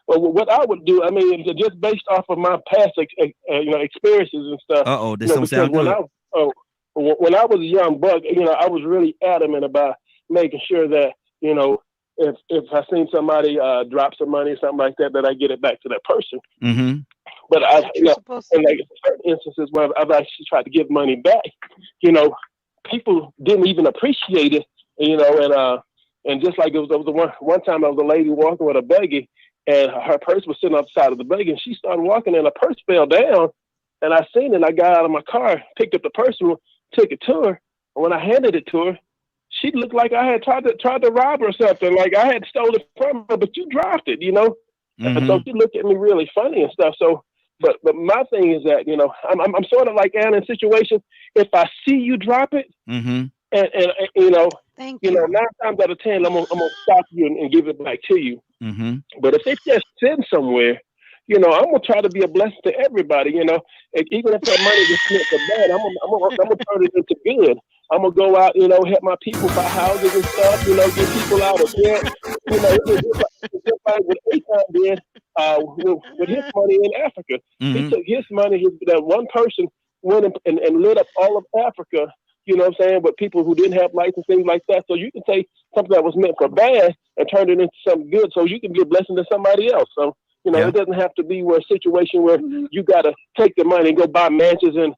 Well, what I would do, I mean, just based off of my past, experiences and stuff. Uh-oh, this don't sound when good. When I was a young buck, I was really adamant about making sure that, if I seen somebody drop some money or something like that, that I get it back to that person. Mm-hmm. But in like certain instances where I've actually tried to give money back, people didn't even appreciate it, and just like it was one time I was a lady walking with a buggy, and her purse was sitting on the side of the buggy, and she started walking, and her purse fell down, and I seen it, and I got out of my car, picked up the purse, and took it to her, and when I handed it to her, she looked like I had tried to rob her or something, like I had stolen it from her, but you dropped it, Mm-hmm. and so she looked at me really funny and stuff. So, but my thing is that I'm sort of like Anna in situation. If I see you drop it, mm-hmm. and Thank you. 9 times out of 10, I'm gonna stop you and give it back to you. Mm-hmm. But if it's just sitting somewhere, I'm gonna try to be a blessing to everybody. Even if that money is meant for bad, I'm gonna turn it into good. I'm gonna go out, help my people buy houses and stuff. Get people out of debt. It's just like what Akon did with his money in Africa. Mm-hmm. He took his money. That one person went and lit up all of Africa. You know what I'm saying? But people who didn't have lights and things like that. So you can take something that was meant for bad and turn it into something good. So you can be a blessing to somebody else. So You know, it doesn't have to be a situation where you got to take the money and go buy mansions and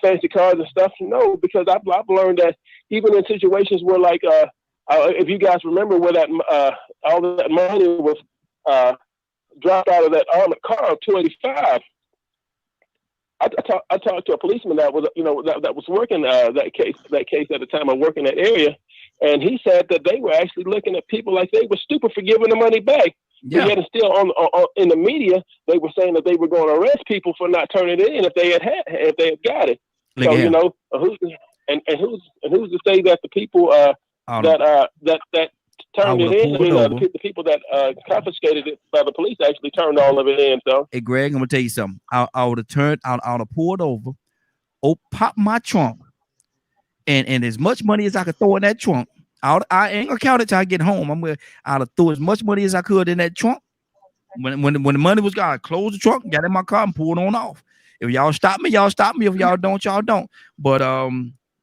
fancy cars and stuff. No, because I've learned that even in situations where, like, if you guys remember where that all that money was dropped out of that armored car of 285. I talked to a policeman that was, you know, that was working that case at the time of working that area, and he said that they were actually looking at people like they were stupid for giving the money back. Yeah. But yet, still on in the media, they were saying that they were going to arrest people for not turning it in if they had got it. So you know, who's to say that the people that turned it in, the people that confiscated it by the police actually turned all of it in. So, hey, Greg, I'm gonna tell you something. I would have pulled over, pop my trunk, and as much money as I could throw in that trunk. I ain't gonna count it till I get home. I'd have threw as much money as I could in that trunk. When the money was gone, I closed the trunk, got in my car, and pulled on off. If y'all stop me, y'all stop me. If y'all don't, y'all don't. But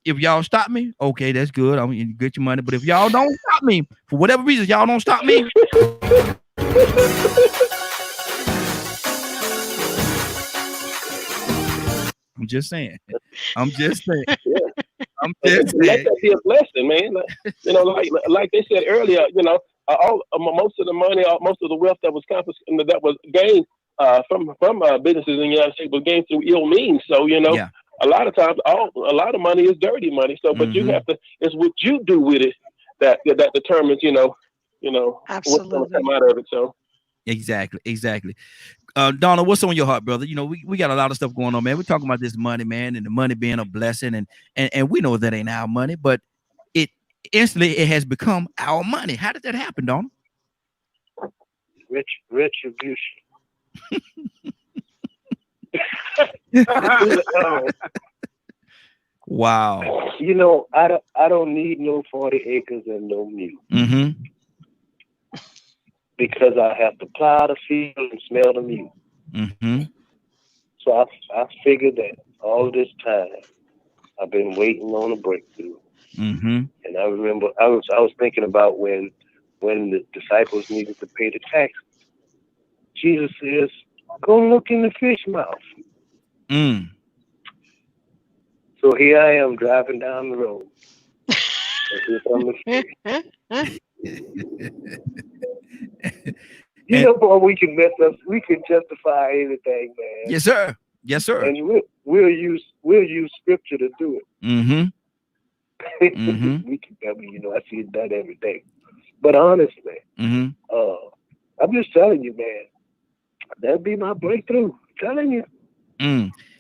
if y'all stop me, okay, that's good. I'm gonna get your money. But if y'all don't stop me, for whatever reason, y'all don't stop me. I'm just saying. I'm just saying. Yeah. I'm just saying. Let that be a blessing, man. You know, like they said earlier, you know, most of the money, most of the wealth that was confiscated, that was gained from businesses in the United States was gained through ill means. So, you know, a lot of times, a lot of money is dirty money. So, but you have to. It's what you do with it that determines, you know, what's going to come out of it. So. Exactly. Donna, what's on your heart, brother? You know, we got a lot of stuff going on, man. We're talking about this money, man, and the money being a blessing, and we know that ain't our money, but it has become our money. How did that happen, Donna? Retribution. Wow. You know, I don't need no 40 acres and no mule. Mm-hmm. Because I have to plow the field and smell the mule. Mm-hmm. So I figured that all this time I've been waiting on a breakthrough. Mm-hmm. And I remember I was thinking about when the disciples needed to pay the tax. Jesus says, "Go look in the fish mouth." Mm. So here I am driving down the road. And here come the fish. You know, boy, we can mess up. We can justify anything, man. Yes, sir. Yes, sir. And we'll use scripture to do it. Mm-hmm. Mm-hmm. You know, I see it done every day. But honestly, mm-hmm. I'm just telling you, man, that'd be my breakthrough. I'm telling you.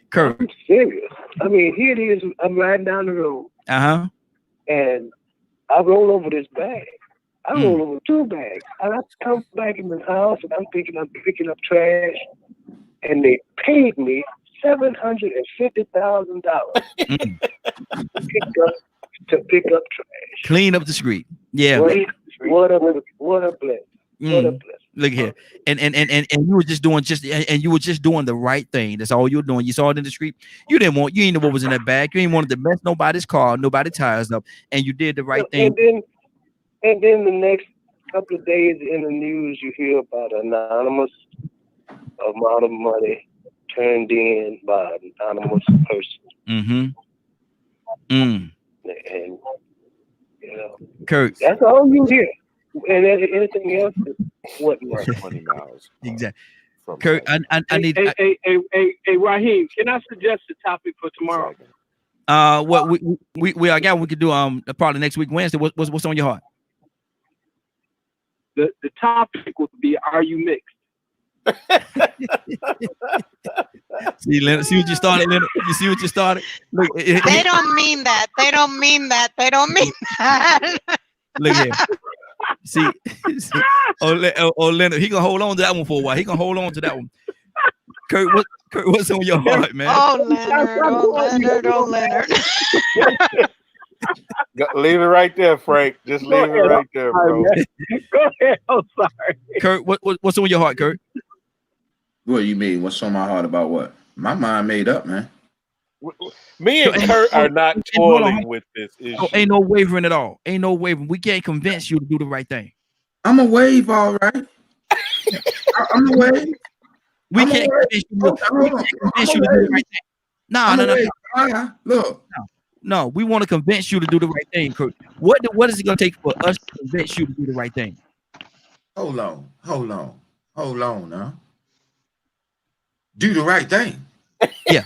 Kurt. I'm serious. I mean, here it is. I'm riding down the road. Uh-huh. And I roll over this bag. I roll over 2 bags. And I come back in the house and I'm picking up trash. And they paid me $750,000 to pick up trash. Clean up the street. Yeah. What a blessing. What a blessing. Look here. And you were just doing the right thing. That's all you were doing. You saw it in the street. You didn't know what was in that bag. You didn't want to mess nobody's car, nobody tires up, and you did the right thing. And then the next couple of days in the news, you hear about an anonymous amount of money turned in by an anonymous person. Mm-hmm. And you know, Kurt, that's all you hear. And anything else is what $20 miles. Exactly. Kurt, I need. Hey, Raheem, can I suggest a topic for tomorrow? What we could do probably next week Wednesday. What's on your heart? The topic would be, are you mixed? See, Leonard, see what you started, Leonard? You see what you started? Look, they don't mean that. They don't mean that. They don't mean that. Look here. See, Leonard, he gonna hold on to that one for a while. He gonna hold on to that one. Kurt, what's on your heart, man? Oh, Leonard. Leave it right there, Frank. Just leave it right there, bro. Go ahead. I'm sorry. Kurt, what's on your heart, Kurt? What do you mean? What's on my heart about what? My mind made up, man. Me and Kurt are not toiling with this issue. Oh, ain't no wavering at all. Ain't no wavering. We can't convince you to do the right thing. I'm a wave, all right. I'm away. We can't convince you to do the right thing. No. Look. No, we want to convince you to do the right thing, Kurt. What is it going to take for us to convince you to do the right thing? Hold on now. Do the right thing. Yeah.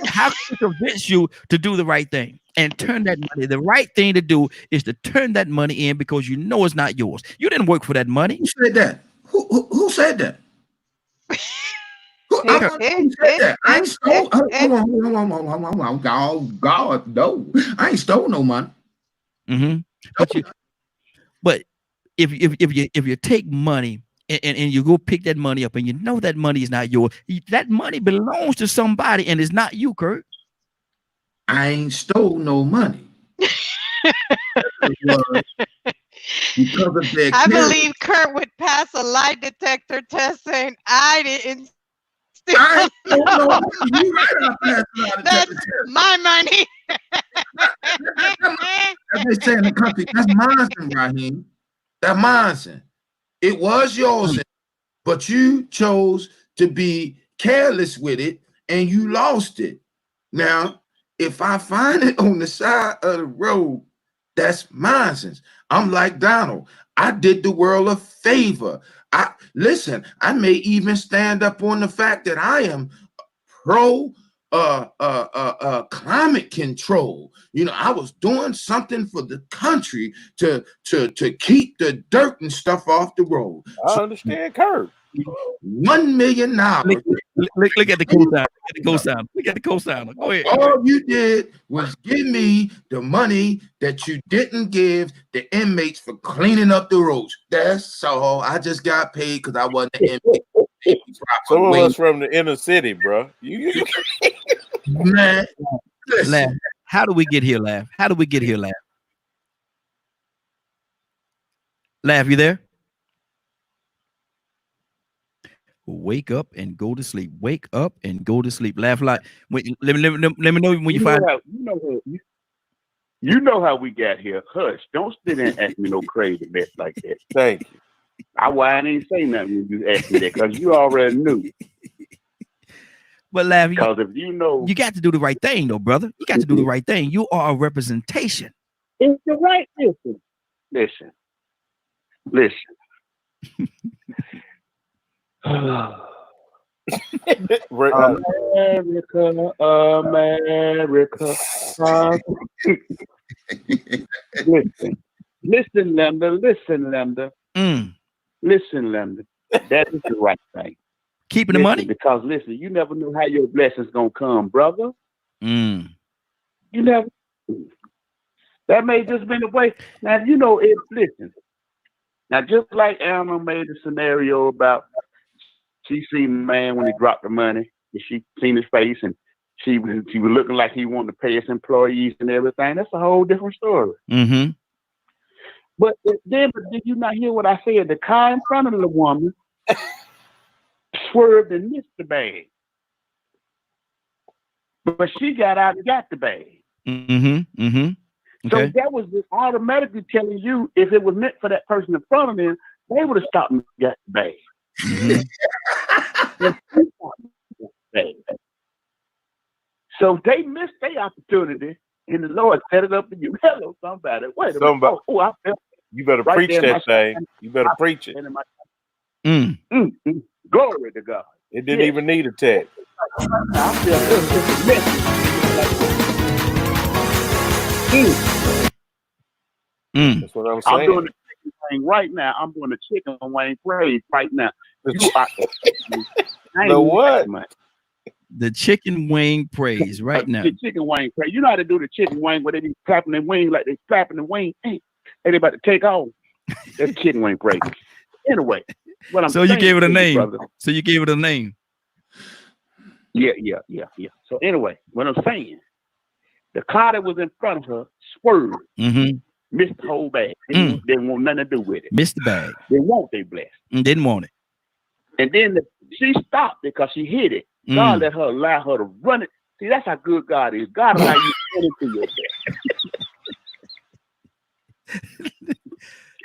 How can we convince you to do the right thing and turn that money? The right thing to do is to turn that money in because you know it's not yours. You didn't work for that money. Who said that? Who said that? Who said that? I ain't stole. Hold on. God, no. I ain't stole no money. But if you take money and you go pick that money up and you know that money is not yours, that money belongs to somebody and it's not you, Kurt. I ain't stole no money. Because of their I believe Kurt would pass a lie detector test saying I didn't steal. I ain't stole no money. You right, I passed a lie detector That's test. my money. As they say in the country, that's mine, Raheem. That's mine. It was yours, but you chose to be careless with it and you lost it. Now, if I find it on the side of the road, that's mine. I'm like Donald. I did the world a favor. I may even stand up on the fact that I am pro climate control. You know, I was doing something for the country to keep the dirt and stuff off the road. I understand, Kurt. $1 million. Look at the co-sign. Look at the co-signer. Go ahead. All you did was give me the money that you didn't give the inmates for cleaning up the roads. That's all. I just got paid because I wasn't an inmate. Some of us from the inner city, bro. Man, Laugh. How do we get here, Laugh? How do we get here, Laugh? Laugh, you there? Wake up and go to sleep. Wake up and go to sleep. Laugh like. Let me know when you find. You know how we got here. Hush! Don't sit there and ask me no crazy mess like that. Thank you. I didn't say nothing when you asked me that because you already knew. But Laugh, because if you know, you got to do the right thing, though, brother. You got to do the right thing. You are a representation. It's the right listen. America. Listen, Lambda. Listen, Lambda. That is the right thing. Keeping the money? Because listen, you never know how your blessings gonna come, brother. You never. That may just been the way. Now you know it. Listen. Now just like Alma made the scenario about she seen the man when he dropped the money, and she seen his face, and she was looking like he wanted to pay his employees and everything. That's a whole different story. But did you not hear what I said? The car in front of the woman swerved and missed the bag. But she got out and got the bag. Okay. So that was just automatically telling you if it was meant for that person in front of them, they would have stopped and got the bag. So they missed their opportunity, and the Lord set it up for you. Hello, somebody. Wait a minute. I felt you better right preach that thing. You better preach it. Glory to God. It didn't even need a text. I feel it's a message. That's what I'm saying. I'm doing the chicken wing right now. I'm doing the chicken wing praise right now. The what? The chicken wing praise right now. The chicken wing praise. You know how to do the chicken wing where they be clapping their wing like they clapping the wing. Hey, they about to take off. That's chicken wing praise. Anyway, what I'm so you gave it a name. Brother, so you gave it a name. Yeah. So anyway, what I'm saying, the car that was in front of her swerved, missed the whole bag. They didn't want nothing to do with it. Missed the bag. They want their blessing. Didn't want it. And then she stopped because she hit it. God let her allow her to run it. See, that's how good God is. God allow you to run into your death.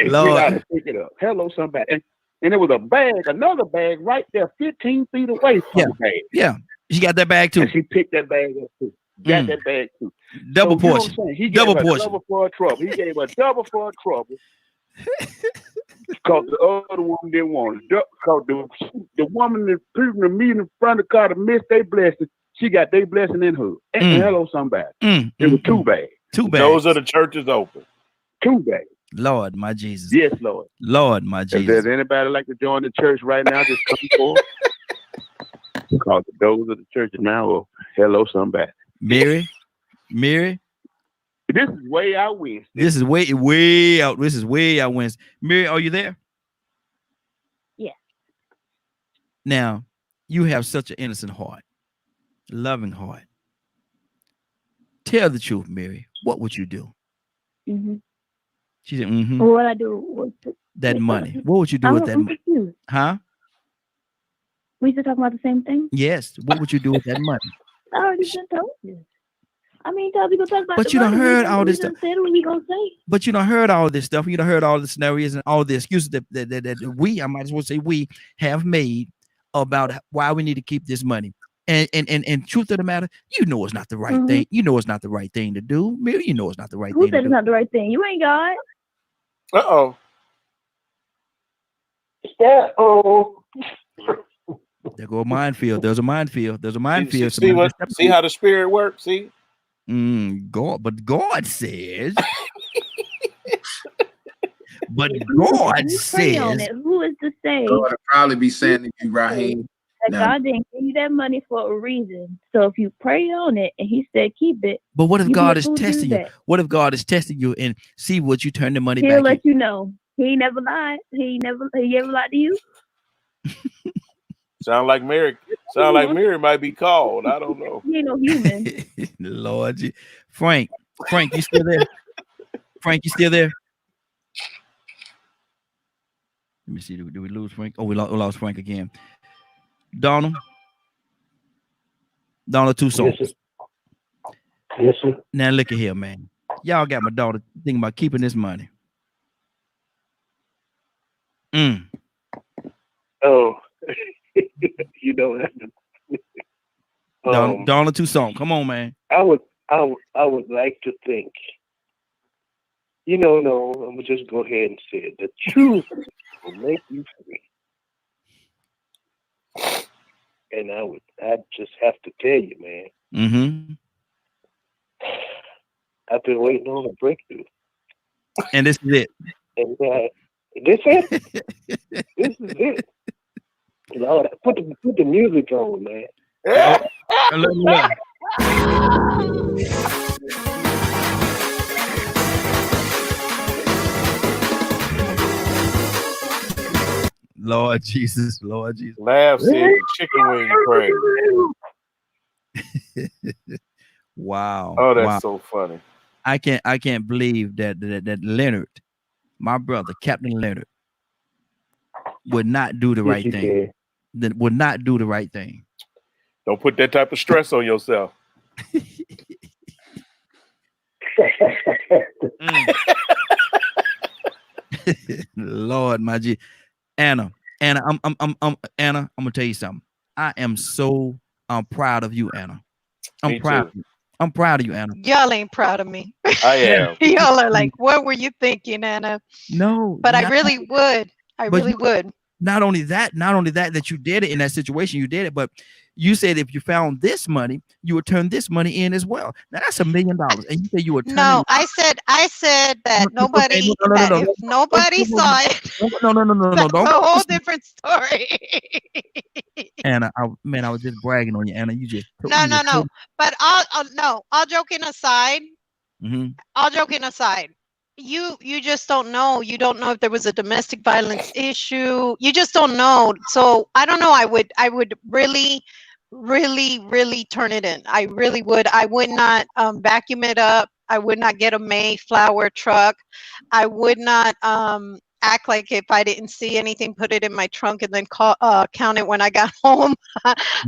Lord. You gotta pick it up. Hello, somebody. And it was a bag, another bag right there, 15 feet away from the bag. Yeah. She got that bag too. And she picked that bag up too. Got that bag too. Double So, you know portion. what I'm saying? He Double gave her portion. double for her trouble. He gave her double for her trouble. Because the other woman didn't want it. Because the woman that people to meet in front of the car to miss their blessing, she got their blessing in her. And hello, somebody. It was two bags. Two bags. Those are the churches open. Two bags. Lord, my Jesus. Yes, Lord. Lord, my If Jesus. there's anybody like to join the church right now, just come forward. Because the doors of the church is now open. Hello, somebody. Mary. This is way out west. This is way out. This is way out west. Mary, are you there? Yeah. Now, you have such an innocent heart, loving heart. Tell the truth, Mary. What would you do? Mm-hmm. She said, What I do? That money. What would you do with that money? Confused. Huh? We still talking about the same thing? Yes. What would you do with that money? I already just told you. I mean, tell people talk about. But you done heard all this stuff. Said what he gonna say. But you done heard all this stuff. You done heard all the scenarios and all the excuses that we, I might as well say we, have made about why we need to keep this money. And truth of the matter, you know it's not the right thing. You know it's not the right thing to do. Mary, you know it's not the right Who thing said to it's do. not the right thing? You ain't God. Uh-oh. There go a minefield. There's a minefield. There's a minefield. See how the spirit works? See? God, but God says. But God says. Who is to say? God would probably be saying to you, Raheem. That God didn't give you that money for a reason. So if you pray on it and he said keep it. But what if you God be is able to do testing you? that. What if God is testing you and see what you turn the money He'll back let in? you know. He never lied. He ever lied to you? Sound like Mary might be called. I don't know. He ain't no human. Lord, Frank, you still there? Frank, you still there? Let me see. Do we lose Frank? Oh, we lost Frank again. Donald, two songs. Yes, sir. Now look at here, man. Y'all got my daughter thinking about keeping this money. Oh, you know that. Donald Toussaint, come on, man. I would like to think. No, I'm gonna just go ahead and say it. The truth will make you free. And I just have to tell you, man. I've been waiting on a breakthrough. And this is it. And this is it. Lord, put the music on, man. Lord Jesus. Laugh said the chicken wing praise. Wow. Oh, that's so funny. I can't believe that Leonard, my brother, Captain Leonard, would not do the right thing. That would not do the right thing. Don't put that type of stress on yourself. Lord, my G. Anna, I'm Anna, I'm gonna tell you something. I am so proud of you, Anna. I'm proud. I'm proud of you, Anna. Y'all ain't proud of me. I am. Y'all are like, what were you thinking, Anna? No. But I really would. I really would. Not only that you did it in that situation, you did it, but you said if you found this money, you would turn this money in as well. Now that's $1 million. And you said you would turn No, I said that nobody, if nobody saw it, that's a whole different story. Anna, I was just bragging on you, Anna. You just no. But all joking aside, all joking aside, you just don't know. You don't know if there was a domestic violence issue. You just don't know. So I don't know. I would really turn it in. I really would. I would not vacuum it up. I would not get a Mayflower truck. I would not act like if I didn't see anything, put it in my trunk and then count it when I got home.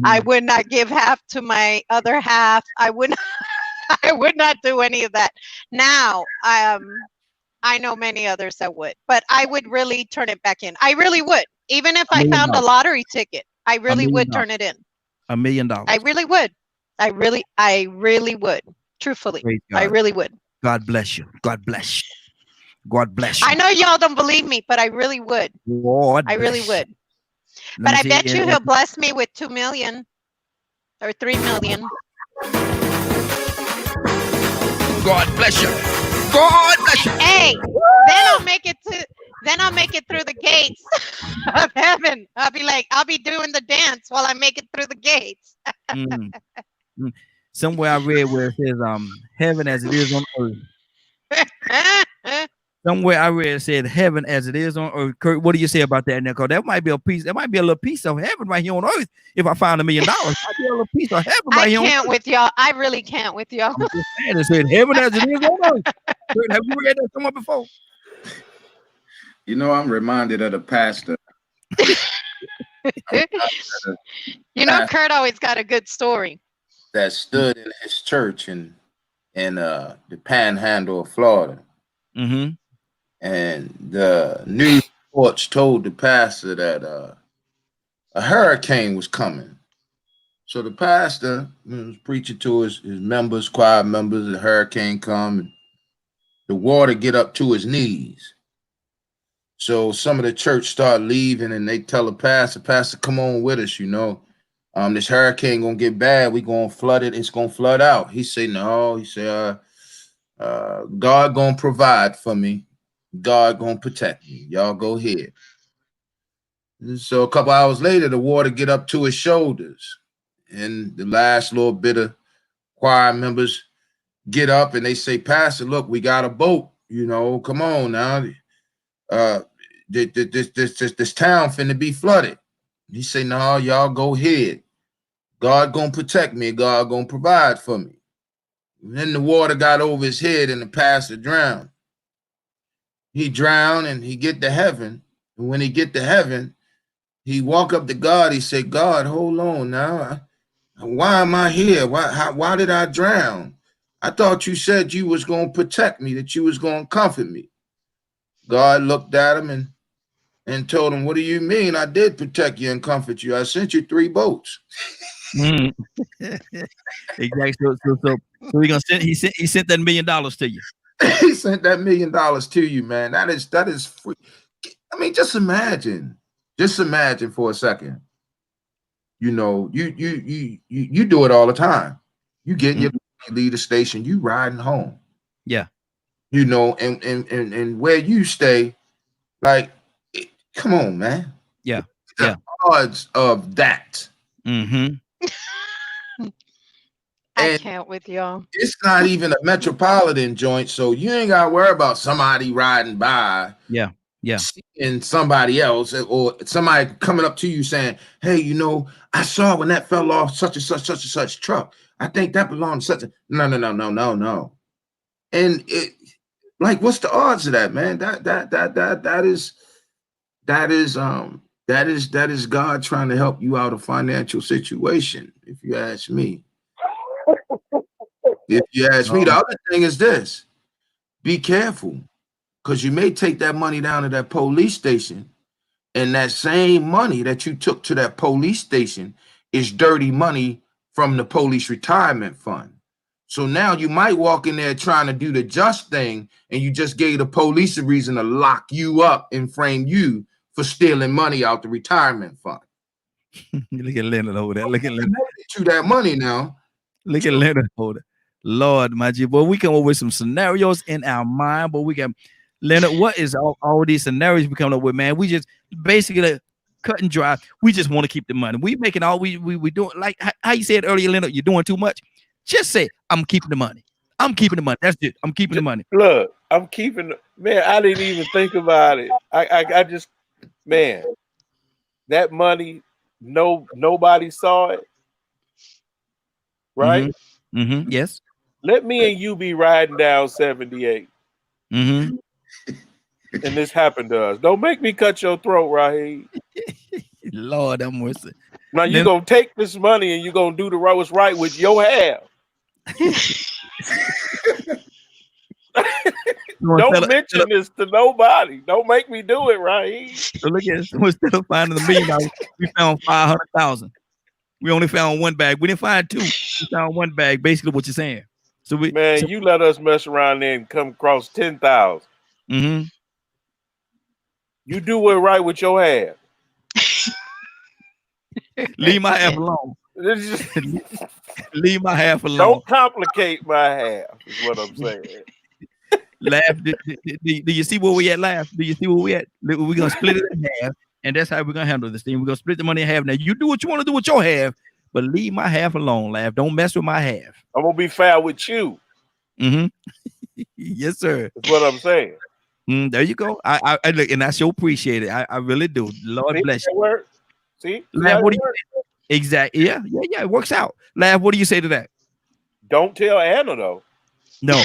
I would not give half to my other half. I would not do any of that. Now, I know many others that would, but I would really turn it back in. I really would. Even if I found a lottery ticket, I really would turn it in. $1 million. I really would. I really would. Truthfully, I really would. God bless you. God bless you. God bless you. I know y'all don't believe me, but I really would. I really would. But I bet you he'll bless me with 2 million or 3 million. God bless you. God bless you. Hey, then I'll make it through the gates of heaven. I'll be doing the dance while I make it through the gates. Somewhere I read where it says heaven as it is on earth. Somewhere I read it said heaven as it is on earth. Kurt, what do you say about that, Nicole? That might be a piece. That might be a little piece of heaven right here on earth. If I found $1 million, might be a little piece of heaven right here on earth. I can't with y'all. I really can't with y'all. It said heaven as it is on earth. Kurt, have you read that somewhere before? You know, I'm reminded of the pastor. You know, Kurt always got a good story. That stood in his church in the Panhandle of Florida. Mm-hmm. And the news reports told the pastor that a hurricane was coming. So the pastor was preaching to his members, choir members, the hurricane come, and the water get up to his knees. So some of the church start leaving, and they tell the pastor, come on with us, you know. This hurricane gonna get bad. We gonna flood it. It's gonna flood out. He say, no. He say, God gonna provide for me. God gonna protect me. Y'all go ahead. So a couple hours later, the water get up to his shoulders, and the last little bit of choir members get up and they say, Pastor, look, we got a boat. You know, come on now. This town finna be flooded. He say, no, y'all go ahead. God gonna protect me. God gonna provide for me. And then the water got over his head and the pastor drowned. He drowned and he get to heaven. And when he get to heaven, he walk up to God. He said, God, hold on now. Why am I here? Why did I drown? I thought you said you was going to protect me, that you was going to comfort me. God looked at him and told him, what do you mean? I did protect you and comfort you. I sent you 3 boats. Exactly. So he sent that $1 million to you. He sent that $1 million to you, man. That is free. I mean, just imagine for a second. You know, you do it all the time. You get in your lead the station, you riding home. Yeah. You know, and where you stay, like, come on, man. Yeah. The odds of that. Mm-hmm. I can't with y'all. It's not even a metropolitan joint, so you ain't got to worry about somebody riding by. Yeah. Seeing somebody else or somebody coming up to you saying, hey, you know, I saw when that fell off such and such truck. I think that belonged to such a no. And it, like, what's the odds of that, man? That is God trying to help you out of financial situation, if you ask me. If you ask me, the other thing is this: be careful, because you may take that money down to that police station, and that same money that you took to that police station is dirty money from the police retirement fund. So now you might walk in there trying to do the just thing, and you just gave the police a reason to lock you up and frame you for stealing money out the retirement fund. Look at Leonard over there. Look at Leonard. To that money now. Look at Leonard over there. Lord, my G, boy, we come up with some scenarios in our mind, but we can, Leonard, what is all these scenarios we come up with, man? We just basically cut and dry. We just want to keep the money. We making all we doing, like how you said earlier, Leonard, you're doing too much. Just say, I'm keeping the money. I'm keeping the money. That's it. I'm keeping the money. Look, I'm keeping, man, I didn't even think about it. I just, man, that money, nobody saw it. Right? Mm-hmm. Mm-hmm. Yes. Let me and you be riding down 78. Mm-hmm. And this happened to us. Don't make me cut your throat, Raheem. Lord have mercy. Now you're going to take this money and you're going to do what's right with your hair. Don't mention this to nobody. Don't make me do it, right? So look at it. So instead of finding $1 million, we found 500,000. We only found one bag. We didn't find two. We found one bag. Basically, what you're saying. So you let us mess around there and come across 10,000. Mm-hmm. You do it right with your half. Leave my half alone. Leave my half alone. Don't complicate my half, is what I'm saying. Laugh. Do you see where we at, Laugh? Do you see where we at? We're going to split it in half, and that's how we're going to handle this thing. We're going to split the money in half. Now, you do what you want to do with your half, but leave my half alone, Laugh. Don't mess with my half. I'm going to be fair with you. Mm-hmm. Yes, sir. That's what I'm saying. There you go. I look, and I so appreciate it. I really do. Lord bless you. Work? See? Laugh, what do you say? Exactly. Yeah. It works out. Laugh, what do you say to that? Don't tell Anna, though. No.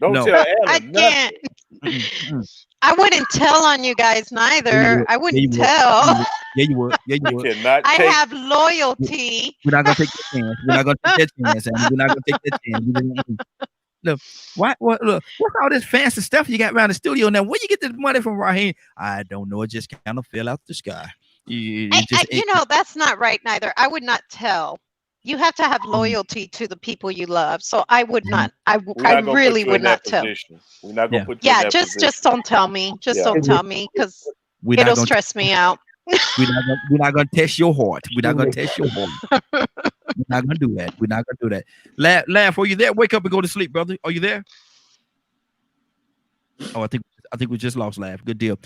Don't tell Anna. I can't. I wouldn't tell on you guys neither. I wouldn't tell. Yeah, you would. I have loyalty. We're not gonna take that chance. We're not gonna take that chance. We're not gonna take that chance. Look, look, what's all this fancy stuff you got around the studio now? Where you get this money from, Raheem? I don't know. It just kind of fell out the sky. You know, that's not right neither. I would not tell. You have to have loyalty to the people you love. So I would not. I really would not tell. We're not gonna put you in that position. Just don't tell me. Just don't tell me, because it'll stress me out. We're not gonna test your heart. We're not gonna test your heart. We're not gonna do that. We're not gonna do that. Laugh. Are you there? Wake up and go to sleep, brother. Are you there? Oh, I think we just lost Laugh. Good deal.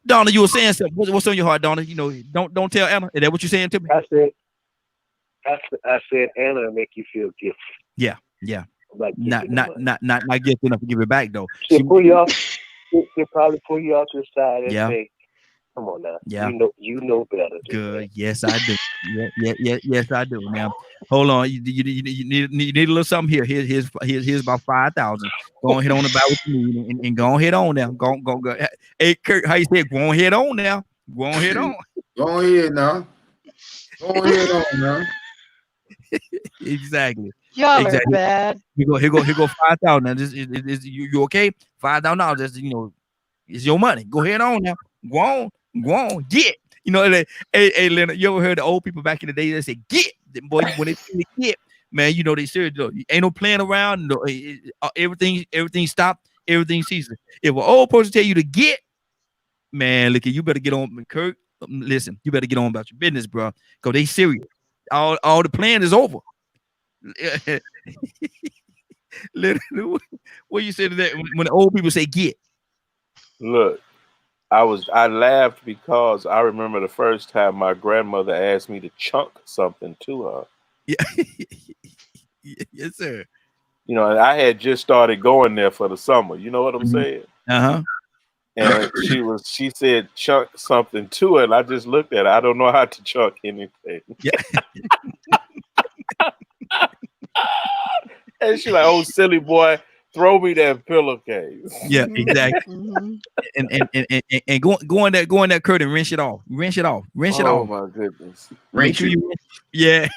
Donna, you were saying something. What's on your heart, Donna? You know, don't tell Anna. Is that what you're saying to me? I said Anna will make you feel guilty. Yeah. Like not guilty enough to give it back though. She'll probably pull you off to the side and say, "Come on now, you know better." Good. Yes, I do. Yes, I do. Now, hold on. You need a little something here. Here's about 5,000. Go ahead on about what you need and go ahead on now. Go. Hey, Kurt, how you say? Go ahead on now. Go ahead on. Go ahead now. Go ahead on now. Exactly. Y'all are bad. Here go 5,000. Now, you okay? $5,000. That's it's your money. Go ahead on now. Go on, get. You know, hey, Leonard, you ever heard the old people back in the day that say get? Boy, when they say get, man, you know they serious. Ain't no playing around. No, everything stopped. Everything ceases. If an old person tell you to get, man, look, you better get on, Kirk. Listen, you better get on about your business, bro, because they serious. All the plan is over. What you say to that when the old people say get? Look, I laughed because I remember the first time my grandmother asked me to chunk something to her. Yeah. Yes, sir. You know, and I had just started going there for the summer. You know what I'm saying? Uh-huh. And she said chunk something to it. And I just looked at her. I don't know how to chunk anything. Yeah. And she like, "Oh, silly boy, throw me that pillowcase." Yeah, exactly. And go in that curtain, rinse it off. Oh my goodness. Make sure you Yes,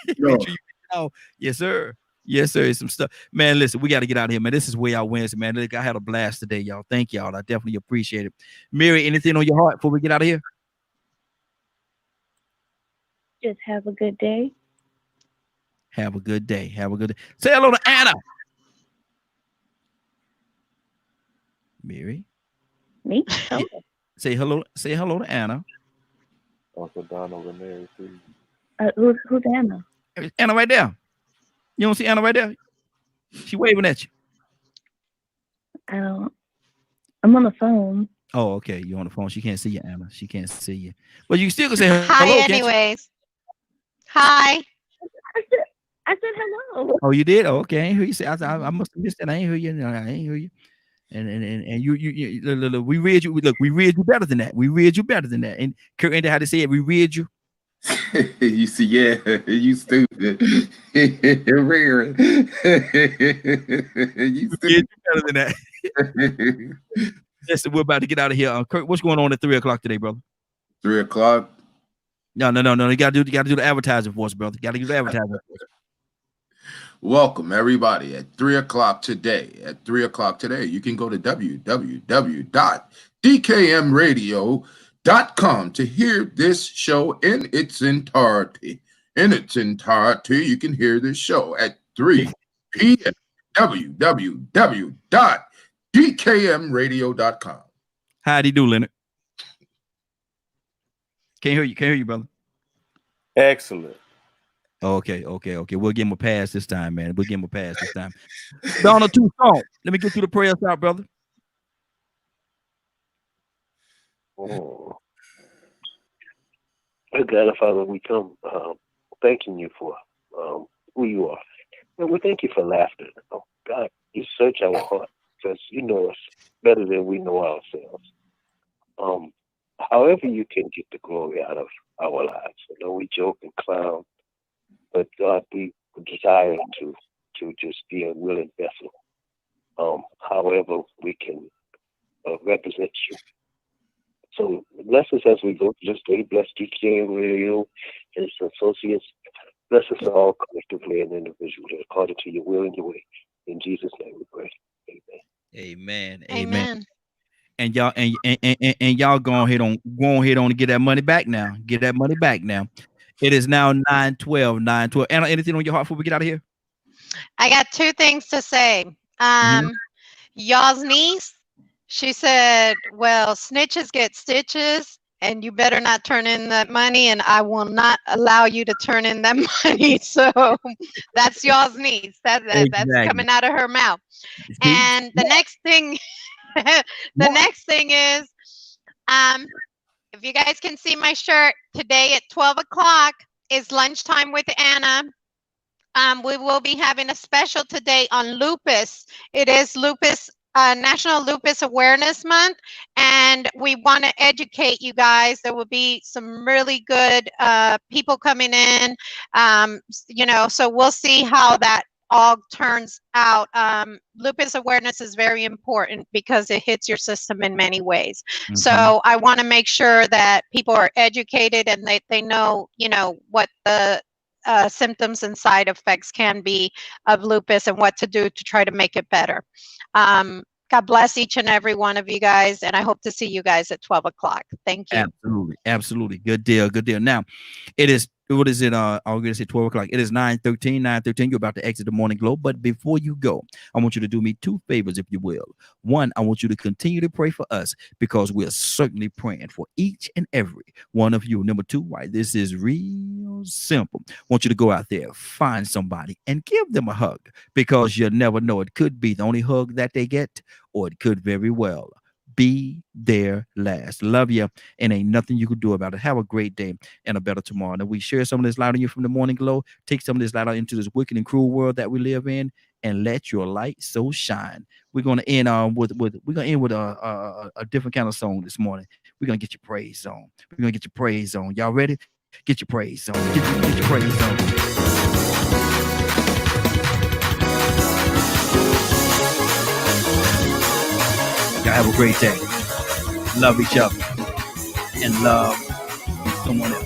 sir. Yes, sir. It's some stuff. Man, listen, we got to get out of here, man. This is Way Out Wednesday, man. Look, I had a blast today, y'all. Thank y'all. I definitely appreciate it. Mary, anything on your heart before we get out of here? Just have a good day. Have a good day. Say hello to Anna. Mary. Me? Okay. Say hello to Anna. Uncle Don over Mary, please. Who's Anna? Anna right there. You don't see Anna right there? She waving at you. I'm on the phone. Oh, okay. You're on the phone. She can't see you, Anna. She can't see you. But you still can say hello. Hi, anyways. Hi. I said hello. Oh, you did? Oh, okay. I ain't hear you say. I must have missed it. I ain't hear you. I ain't hear you. And you we read you. Look, we read you better than that. And Kurt, how to say it? We read you. You see, yeah, you stupid. Rare. You stupid. Better than that. Listen, we're about to get out of here. Kurt, what's going on at 3:00 today, brother? 3:00. No. You gotta do the advertising for us, brother. Gotta do the advertising for us. Welcome, everybody, at 3 o'clock today. At 3 o'clock today, you can go to www.dkmradio.com to hear this show in its entirety. In its entirety, you can hear this show at 3 p.m. www.dkmradio.com. How do you do, Leonard? Can't hear you, brother. Excellent. Okay. We'll give him a pass this time, man. Donald Toussaint, let me get through the prayers out, brother. Oh. God, Father, we come thanking you for who you are. And we thank you for laughter. Oh, God, you search our heart because you know us better than we know ourselves. However you can get the glory out of our lives. I know we joke and clown, but God, we desire to just be a willing vessel. However we can represent you. So bless us as we go through this day. Bless DKM Radio and its associates. Bless us all collectively and individually according to your will and your way. In Jesus' name we pray. Amen. And y'all and y'all go ahead on and get that money back now. It is now 9:12. Anna, anything on your heart before we get out of here? I got two things to say. Y'all's niece, she said, well, snitches get stitches, and you better not turn in that money, and I will not allow you to turn in that money. So that's y'all's niece. That's coming out of her mouth. And the next thing, next thing is, if you guys can see my shirt, today at 12 o'clock is lunchtime with Anna. We will be having a special today on lupus. It is National Lupus Awareness Month, and we want to educate you guys. There will be some really good people coming in, so we'll see how that all turns out. Lupus awareness is very important because it hits your system in many ways. So I want to make sure that people are educated and they know, what the symptoms and side effects can be of lupus and what to do to try to make it better. God bless each and every one of you guys, and I hope to see you guys at 12 o'clock. Thank you. Absolutely. Good deal. Now, it is, what is it? I'm going to say 12 o'clock. It is 9:13. You're about to exit the Morning Glow. But before you go, I want you to do me two favors, if you will. One, I want you to continue to pray for us because we're certainly praying for each and every one of you. Number two, why this is real simple. I want you to go out there, find somebody, and give them a hug because you never know. It could be the only hug that they get, or it could very well be their last. Love you, and ain't nothing you can do about it. Have a great day and a better tomorrow. Now, we share some of this light on you from the Morning Glow. Take some of this light out into this wicked and cruel world that we live in, and let your light so shine. We're gonna end with a different kind of song this morning. We're gonna get your praise on. Y'all ready? Get your praise on. Get your praise on. Y'all have a great day. Love each other and love someone else.